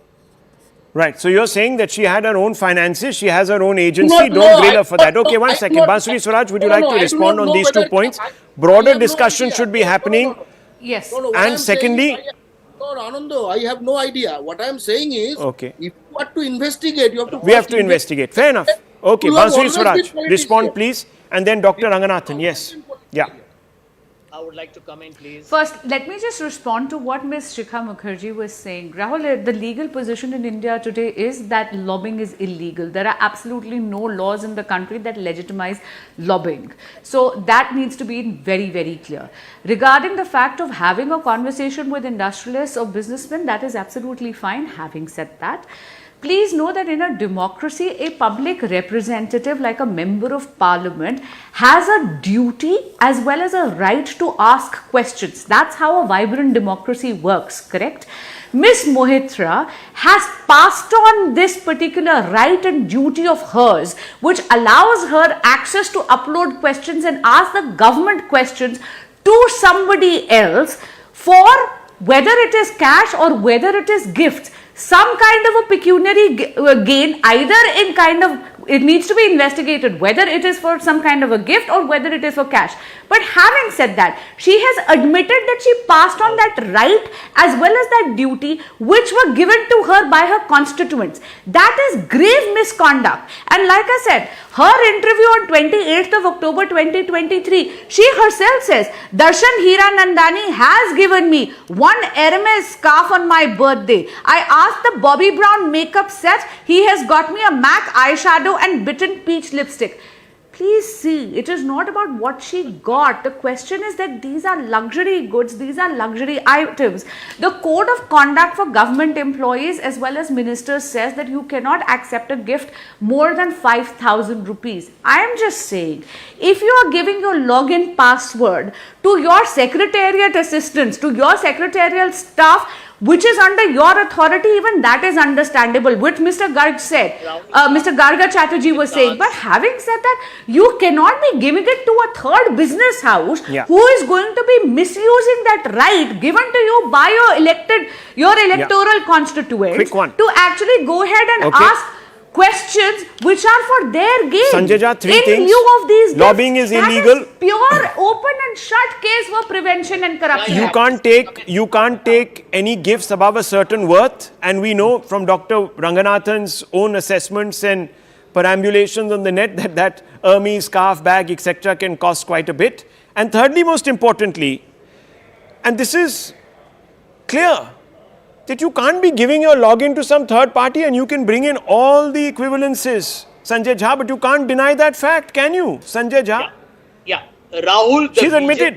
Right. So you're saying that she had her own finances, she has her own agency. Don't grill her for that. Okay, one second. Bansuri Swaraj, would you like to respond on these 2 points? Broader discussion should be happening. Yes. And secondly, Anando, I have no idea. What I am saying is, okay, if you want to investigate, you have to. We have to investigate. Fair enough. Okay, Bansuri Swaraj, respond please, and then Dr. Ranganathan. Yes. Yeah. I would like to come in, please. First, let me just respond to what Ms. Shikha Mukherjee was saying. Rahul, the legal position in India today is that lobbying is illegal. There are absolutely no laws in the country that legitimize lobbying. So that needs to be very, very clear. Regarding the fact of having a conversation with industrialists or businessmen, that is absolutely fine. Having said that, please know that in a democracy, a public representative like a member of parliament has a duty as well as a right to ask questions. That's how a vibrant democracy works, correct? Ms. Moitra has passed on this particular right and duty of hers, which allows her access to upload questions and ask the government questions to somebody else for whether it is cash or whether it is gifts. Some kind of a pecuniary gain, either in kind of, it needs to be investigated whether it is for some kind of a gift or whether it is for cash. But having said that, she has admitted that she passed on that right as well as that duty which were given to her by her constituents. That is grave misconduct. And like I said, her interview on 28th of October 2023, she herself says, Darshan Hiranandani has given me one Hermes scarf on my birthday. I asked the Bobby Brown makeup set. He has got me a MAC eyeshadow and bitten peach lipstick. please see, it is not about what she got. The question is that these are luxury goods, these are luxury items. The code of conduct for government employees as well as ministers says that you cannot accept a gift more than 5,000 rupees. I am just saying, if you are giving your login password to your secretariat assistants, to your secretarial staff, which is under your authority, even that is understandable, which Mr. Garg said, Mr. Garga Chatterjee was saying. But having said that, you cannot be giving it to a third business house who is going to be misusing that right given to you by your electoral constituents to actually go ahead and ask questions which are for their gain. Sanjay Jha, three in things. lieu of these Lobbying gifts, is illegal. That is pure, open and shut case for prevention and corruption. You can't take any gifts above a certain worth, and we know from Dr. Ranganathan's own assessments and perambulations on the net that Hermes, scarf, bag, etc. can cost quite a bit. And thirdly, most importantly, and this is clear, that you can't be giving your login to some third party and you can bring in all the equivalences, Sanjay Jha, but you can't deny that fact, can you, Sanjay Jha? Yeah. Rahul, she's admitted.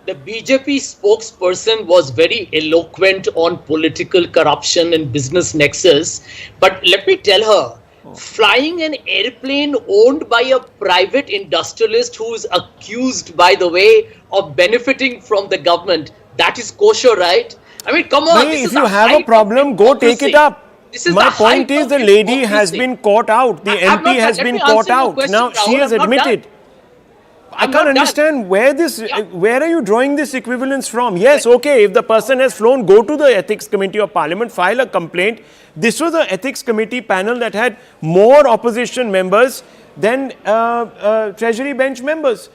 The BJP spokesperson was very eloquent on political corruption and business nexus. But let me tell her, flying an airplane owned by a private industrialist who is accused, by the way, of benefiting from the government, that is kosher, right? I mean, come on. If you have a problem, go take it up. My point is the lady has been caught out. The MP has been caught out. Now she has admitted. I can't understand where are you drawing this equivalence from? Yes, okay, if the person has flown, go to the Ethics Committee of Parliament, file a complaint. This was an Ethics Committee panel that had more opposition members than Treasury bench members.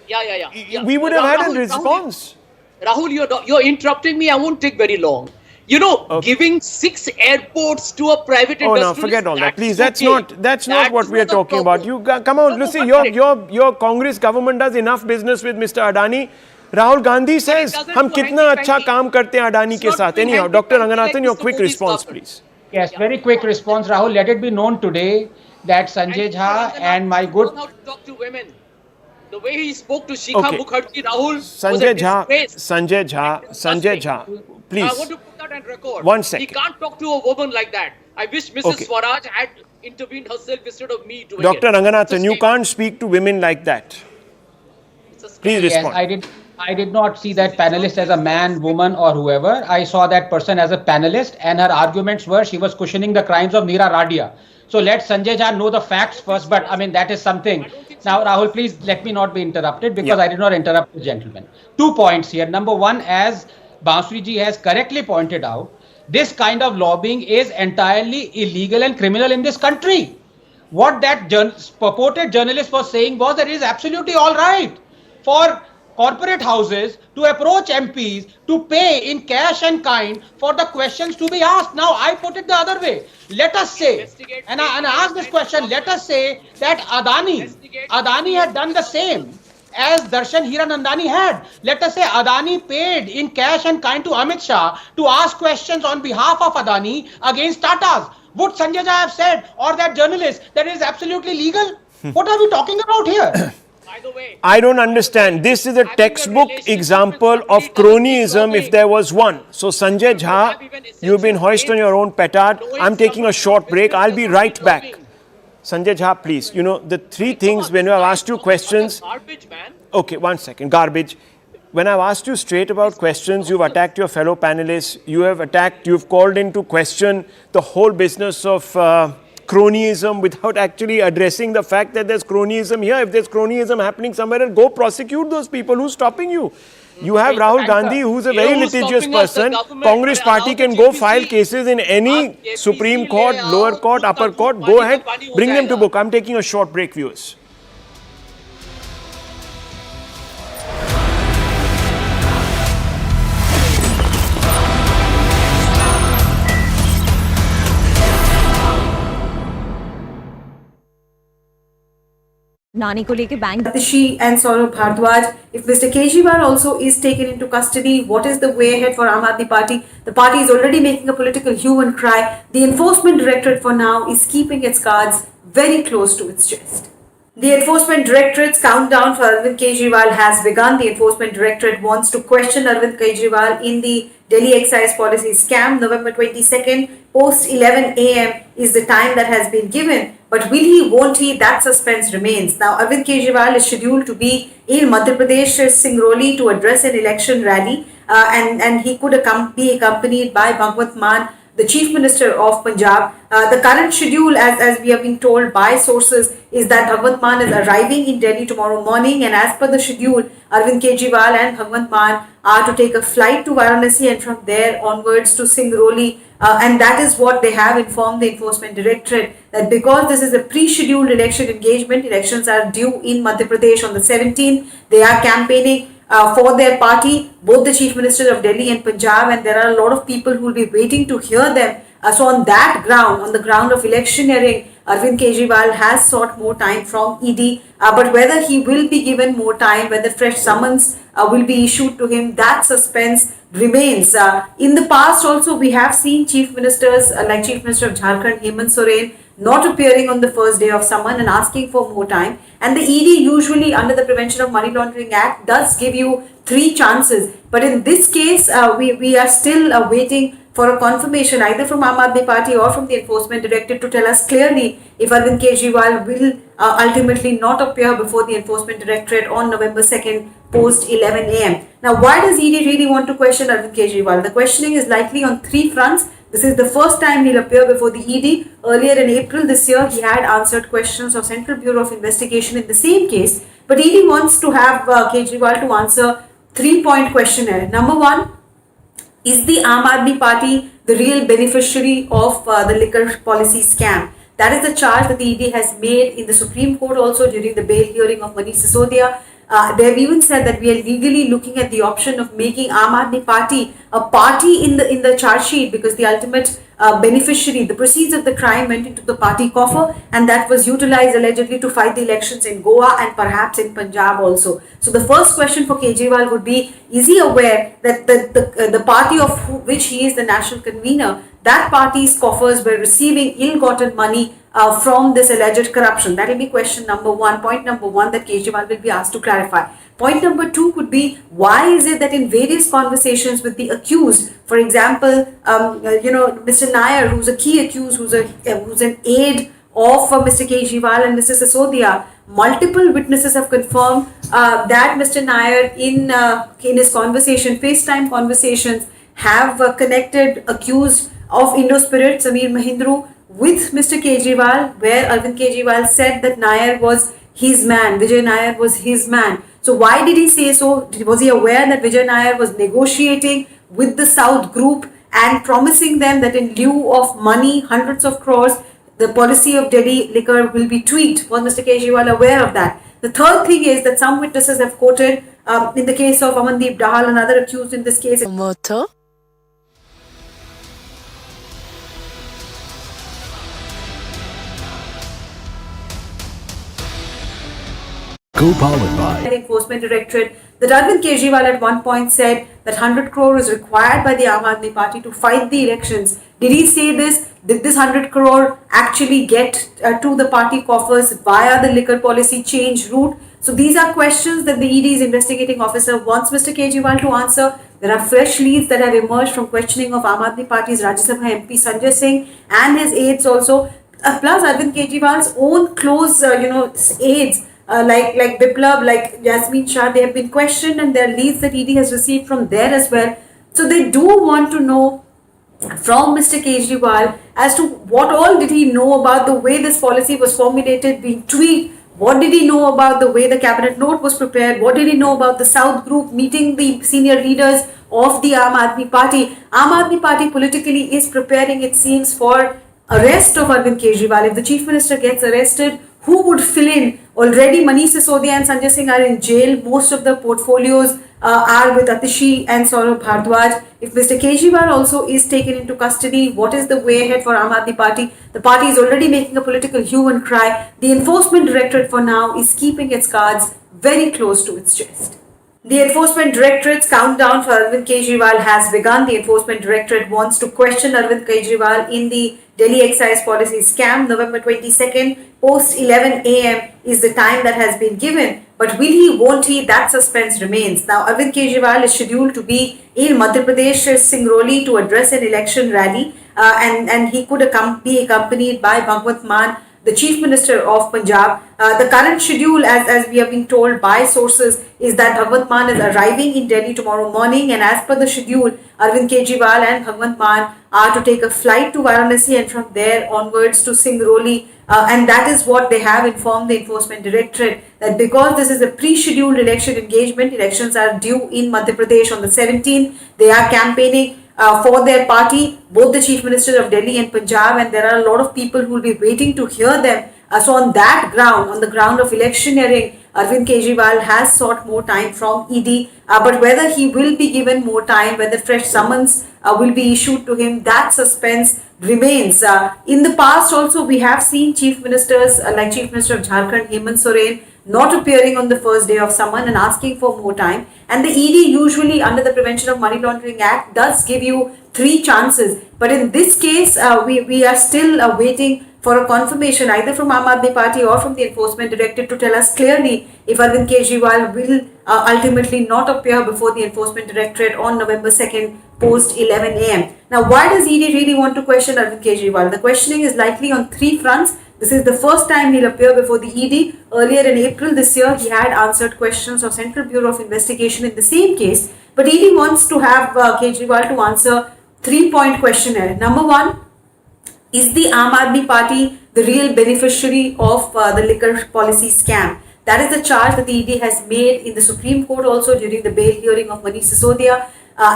We would have had a response. Rahul, you're interrupting me. I won't take very long. You know, giving 6 airports to a private industry. Oh no, forget all that. Please, that's not what we are talking about. You come on, Lucy. Your Congress government does enough business with Mr. Adani. Rahul Gandhi says, "हम कितना अच्छा काम करते हैं अडानी के साथ." Anyhow, Dr. Ranganathan, your quick response, please. Yes, very quick response, Rahul. Let it be known today that Sanjay Jha and my good. How to talk to women. The way he spoke to Shikha Mukherjee, Rahul, Sanjay Jha, please. I want to put that on record. 1 second. He can't talk to a woman like that. I wish Mrs. Swaraj had intervened herself instead of me doing Dr. Ranganathan, you can't speak to women like that. Please respond. Yes, I did not see that panelist as a man, woman or whoever. I saw that person as a panelist and her arguments were she was cushioning the crimes of Neera Radia. So let Sanjay Jha know the facts first, but I mean, that is something. Now, Rahul, please let me not be interrupted because I did not interrupt the gentleman. 2 points here. Number one, as Bansuri ji has correctly pointed out, this kind of lobbying is entirely illegal and criminal in this country. What that purported journalist was saying was that it is absolutely all right for corporate houses to approach MPs to pay in cash and kind for the questions to be asked. Now, I put it the other way. Let us say, and I ask this question, let us say that Adani had done the same as Darshan Hiranandani had. Let us say Adani paid in cash and kind to Amit Shah to ask questions on behalf of Adani against Tatas. Would Sanjay Jha have said, or that journalist, that it is absolutely legal? What are we talking about here? I don't understand. This is a textbook example of cronyism if there was one. So Sanjay Jha, you've been hoisted on your own petard. I'm taking a short break. I'll be right back. Sanjay Jha, please. You know, the 3 things when I've asked you questions. Okay, 1 second. Garbage. When I've asked you straight about questions, you've attacked your fellow panelists. You've called into question the whole business of cronyism without actually addressing the fact that there's cronyism here. If there's cronyism happening somewhere else, go prosecute those people. Who's stopping you? You have Rahul Gandhi, who's a very litigious person. Congress party can go file cases in any Supreme Court, lower court, upper court. Go ahead, bring them to book. I'm taking a short break, viewers. नानी को लेके bank She and Saurabh Bhardwaj, if Mr. Kejriwal also is taken into custody, what is the way ahead for Aam Aadmi Party? The party is already making a political hue and cry. The Enforcement Directorate for now is keeping its cards very close to its chest. The Enforcement Directorate's countdown for Arvind Kejriwal has begun. The Enforcement Directorate wants to question Arvind Kejriwal in the Delhi excise policy scam. November 22nd, post 11 a.m. is the time that has been given. But will he, won't he? That suspense remains. Now, Arvind Kejriwal is scheduled to be in Madhya Pradesh, Singrauli, to address an election rally. And he could be accompanied by Bhagwant Mann, the Chief Minister of Punjab. The current schedule, as we have been told by sources, is that Bhagwant Mann is arriving in Delhi tomorrow morning, and as per the schedule, Arvind Kejriwal and Bhagwant Mann are to take a flight to Varanasi and from there onwards to Singrauli. And that is what they have informed the Enforcement Directorate, that because this is a pre-scheduled election engagement, elections are due in Madhya Pradesh on the 17th, they are campaigning for their party, both the Chief Ministers of Delhi and Punjab, and there are a lot of people who will be waiting to hear them. So on that ground, on the ground of electioneering, Arvind Kejriwal has sought more time from ED, but whether he will be given more time, whether fresh summons will be issued to him, that suspense remains. In the past also, we have seen Chief Ministers like Chief Minister of Jharkhand, Hemant Soren, not appearing on the first day of summon and asking for more time. And the ED usually, under the Prevention of Money Laundering Act, does give you 3 chances. But in this case, we are still waiting for a confirmation either from Aam Aadmi Party or from the Enforcement Directorate to tell us clearly if Arvind Kejriwal will ultimately not appear before the Enforcement Directorate on November 2nd, post 11 a.m. Now, why does ED really want to question Arvind Kejriwal? The questioning is likely on 3 fronts. This is the first time he'll appear before the ED. Earlier in April this year, he had answered questions of Central Bureau of Investigation in the same case. But ED wants to have Kejriwal to answer 3-point questionnaire. Number 1, is the Aam Aadmi Party the real beneficiary of the liquor policy scam? That is the charge that the ED has made in the Supreme Court also during the bail hearing of Manish Sisodia. They have even said that we are legally looking at the option of making Aam Aadmi Party a party in the charge sheet, because the ultimate beneficiary, the proceeds of the crime went into the party coffer, and that was utilized allegedly to fight the elections in Goa and perhaps in Punjab also. So the first question for Kejriwal would be, is he aware that the party of which he is the national convener, that party's coffers were receiving ill-gotten money from this alleged corruption? That will be question number 1, point number 1 that Kejriwal will be asked to clarify. Point number 2 could be, why is it that in various conversations with the accused, for example, Mr. Nair, who's a key accused, who's an aide of Mr. Kejriwal and Mr. Sisodia, multiple witnesses have confirmed that Mr. Nair in his conversation, FaceTime conversations, have connected accused of Indospirit, Samir Mahindru, with Mr. Kejriwal, where Arvind Kejriwal said that Nair was his man, Vijay Nair was his man. So why did he say so? Was he aware that Vijay Nair was negotiating with the South Group and promising them that in lieu of money, hundreds of crores, the policy of Delhi liquor will be tweaked? Was Mr. Kejriwal aware of that? The third thing is that some witnesses have quoted in the case of Amandeep Dahal, another accused in this case. Co-powered by The Enforcement Directorate, that Arvind Kejriwal at one point said that 100 crore is required by the Aam Aadmi Party to fight the elections. Did he say this? Did this 100 crore actually get to the party coffers via the liquor policy change route? So these are questions that the ED's investigating officer wants Mr. Kejriwal to answer. There are fresh leads that have emerged from questioning of Aam Aadmi Party's Rajya Sabha MP Sanjay Singh and his aides also, plus Arvind Kejriwal's own close aides. Like Birla, like Jasmine Shah, they have been questioned, and there are leads that ED has received from there as well. So they do want to know from Mr. Kejriwal as to what all did he know about the way this policy was formulated, being tweaked. What did he know about the way the cabinet note was prepared? What did he know about the South Group meeting the senior leaders of the Aam Aadmi Party? Aam Aadmi Party politically is preparing, it seems, for arrest of Arvind Kejriwal. If the Chief Minister gets arrested, who would fill in? Already Manish Sisodia and Sanjay Singh are in jail. Most of the portfolios are with Atishi and Saurabh Bhardwaj. If Mr. Kejriwal also is taken into custody, what is the way ahead for Aam Aadmi Party? The party is already making a political hue and cry. The Enforcement Directorate for now is keeping its cards very close to its chest. The Enforcement Directorate's countdown for Arvind Kejriwal has begun. The Enforcement Directorate wants to question Arvind Kejriwal in the Delhi excise policy scam. November 22nd, post 11 a.m. is the time that has been given. But will he, won't he? That suspense remains. Now, Arvind Kejriwal is scheduled to be in Madhya Pradesh's Singrauli to address an election rally. And he could be accompanied by Bhagwant Mann, the Chief Minister of Punjab. The current schedule, as we have been told by sources, is that Bhagwant Mann is arriving in Delhi tomorrow morning, and as per the schedule, Arvind Kejriwal and Bhagwant Mann are to take a flight to Varanasi and from there onwards to Singrauli. And that is what they have informed the Enforcement Directorate, that because this is a pre-scheduled election engagement, elections are due in Madhya Pradesh on the 17th, they are campaigning for their party, both the Chief Ministers of Delhi and Punjab, and there are a lot of people who will be waiting to hear them. So on that ground, on the ground of electioneering, Arvind Kejriwal has sought more time from ED, but whether he will be given more time, whether fresh summons will be issued to him, that suspense remains. In the past also, we have seen Chief Ministers like Chief Minister of Jharkhand, Hemant Soren, not appearing on the first day of summon and asking for more time. And the ED usually under the Prevention of Money Laundering Act does give you 3 chances. But in this case, we are still waiting for a confirmation either from Aam Aadmi Party or from the Enforcement Directorate to tell us clearly if Arvind Kejriwal will ultimately not appear before the Enforcement Directorate on November 2nd post 11 a.m. Now, why does ED really want to question Arvind Kejriwal? The questioning is likely on 3 fronts. This is the first time he'll appear before the ED. Earlier in April this year, he had answered questions of Central Bureau of Investigation in the same case. But ED wants to have Kejriwal to answer 3-point questionnaire. Number 1, is the Aam Aadmi Party the real beneficiary of the liquor policy scam? That is the charge that the ED has made in the Supreme Court also during the bail hearing of Manish Sisodia.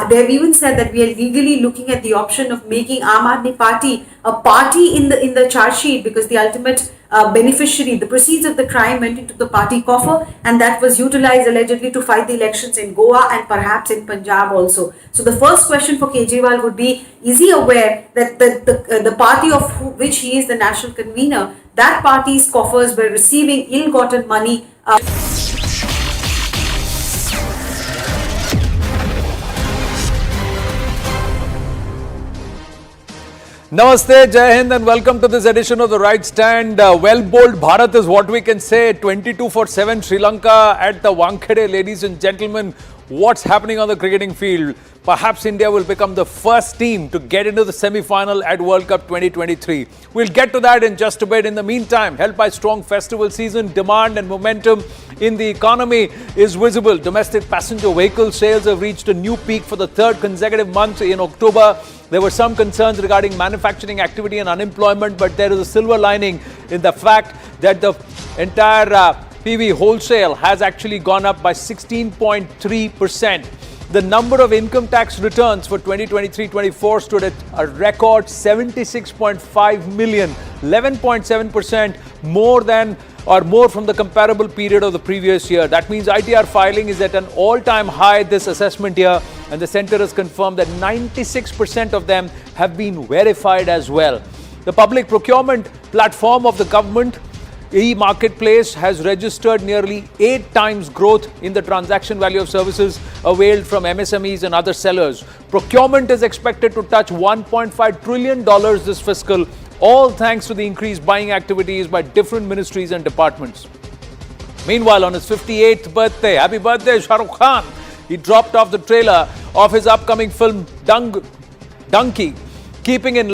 They have even said that we are legally looking at the option of making Aam Aadmi Party a party in the charge sheet, because the ultimate beneficiary, the proceeds of the crime went into the party coffer, and that was utilized allegedly to fight the elections in Goa and perhaps in Punjab also. So the first question for Kejriwal would be, is he aware that the party of which he is the national convener, that party's coffers were receiving ill-gotten money? Namaste, Jai Hind, and welcome to this edition of The Right Stand. Well-bowled Bharat is what we can say. 22 for 7 Sri Lanka at the Wankhede. Ladies and gentlemen, what's happening on the cricketing field? Perhaps India will become the first team to get into the semi-final at World Cup 2023. We'll get to that in just a bit. In the meantime, helped by strong festival season, demand and momentum in the economy is visible. Domestic passenger vehicle sales have reached a new peak for the 3rd consecutive month in October. There were some concerns regarding manufacturing activity and unemployment, but there is a silver lining in the fact that the entire PV wholesale has actually gone up by 16.3%. The number of income tax returns for 2023-24 stood at a record 76.5 million, 11.7% more from the comparable period of the previous year. That means ITR filing is at an all-time high this assessment year, and the centre has confirmed that 96% of them have been verified as well. The public procurement platform of the government, e-marketplace, has registered nearly 8 times growth in the transaction value of services availed from MSMEs and other sellers. Procurement is expected to touch $1.5 trillion this fiscal, all thanks to the increased buying activities by different ministries and departments. Meanwhile, on his 58th birthday, happy birthday Shah Rukh Khan, he dropped off the trailer of his upcoming film Donkey, keeping in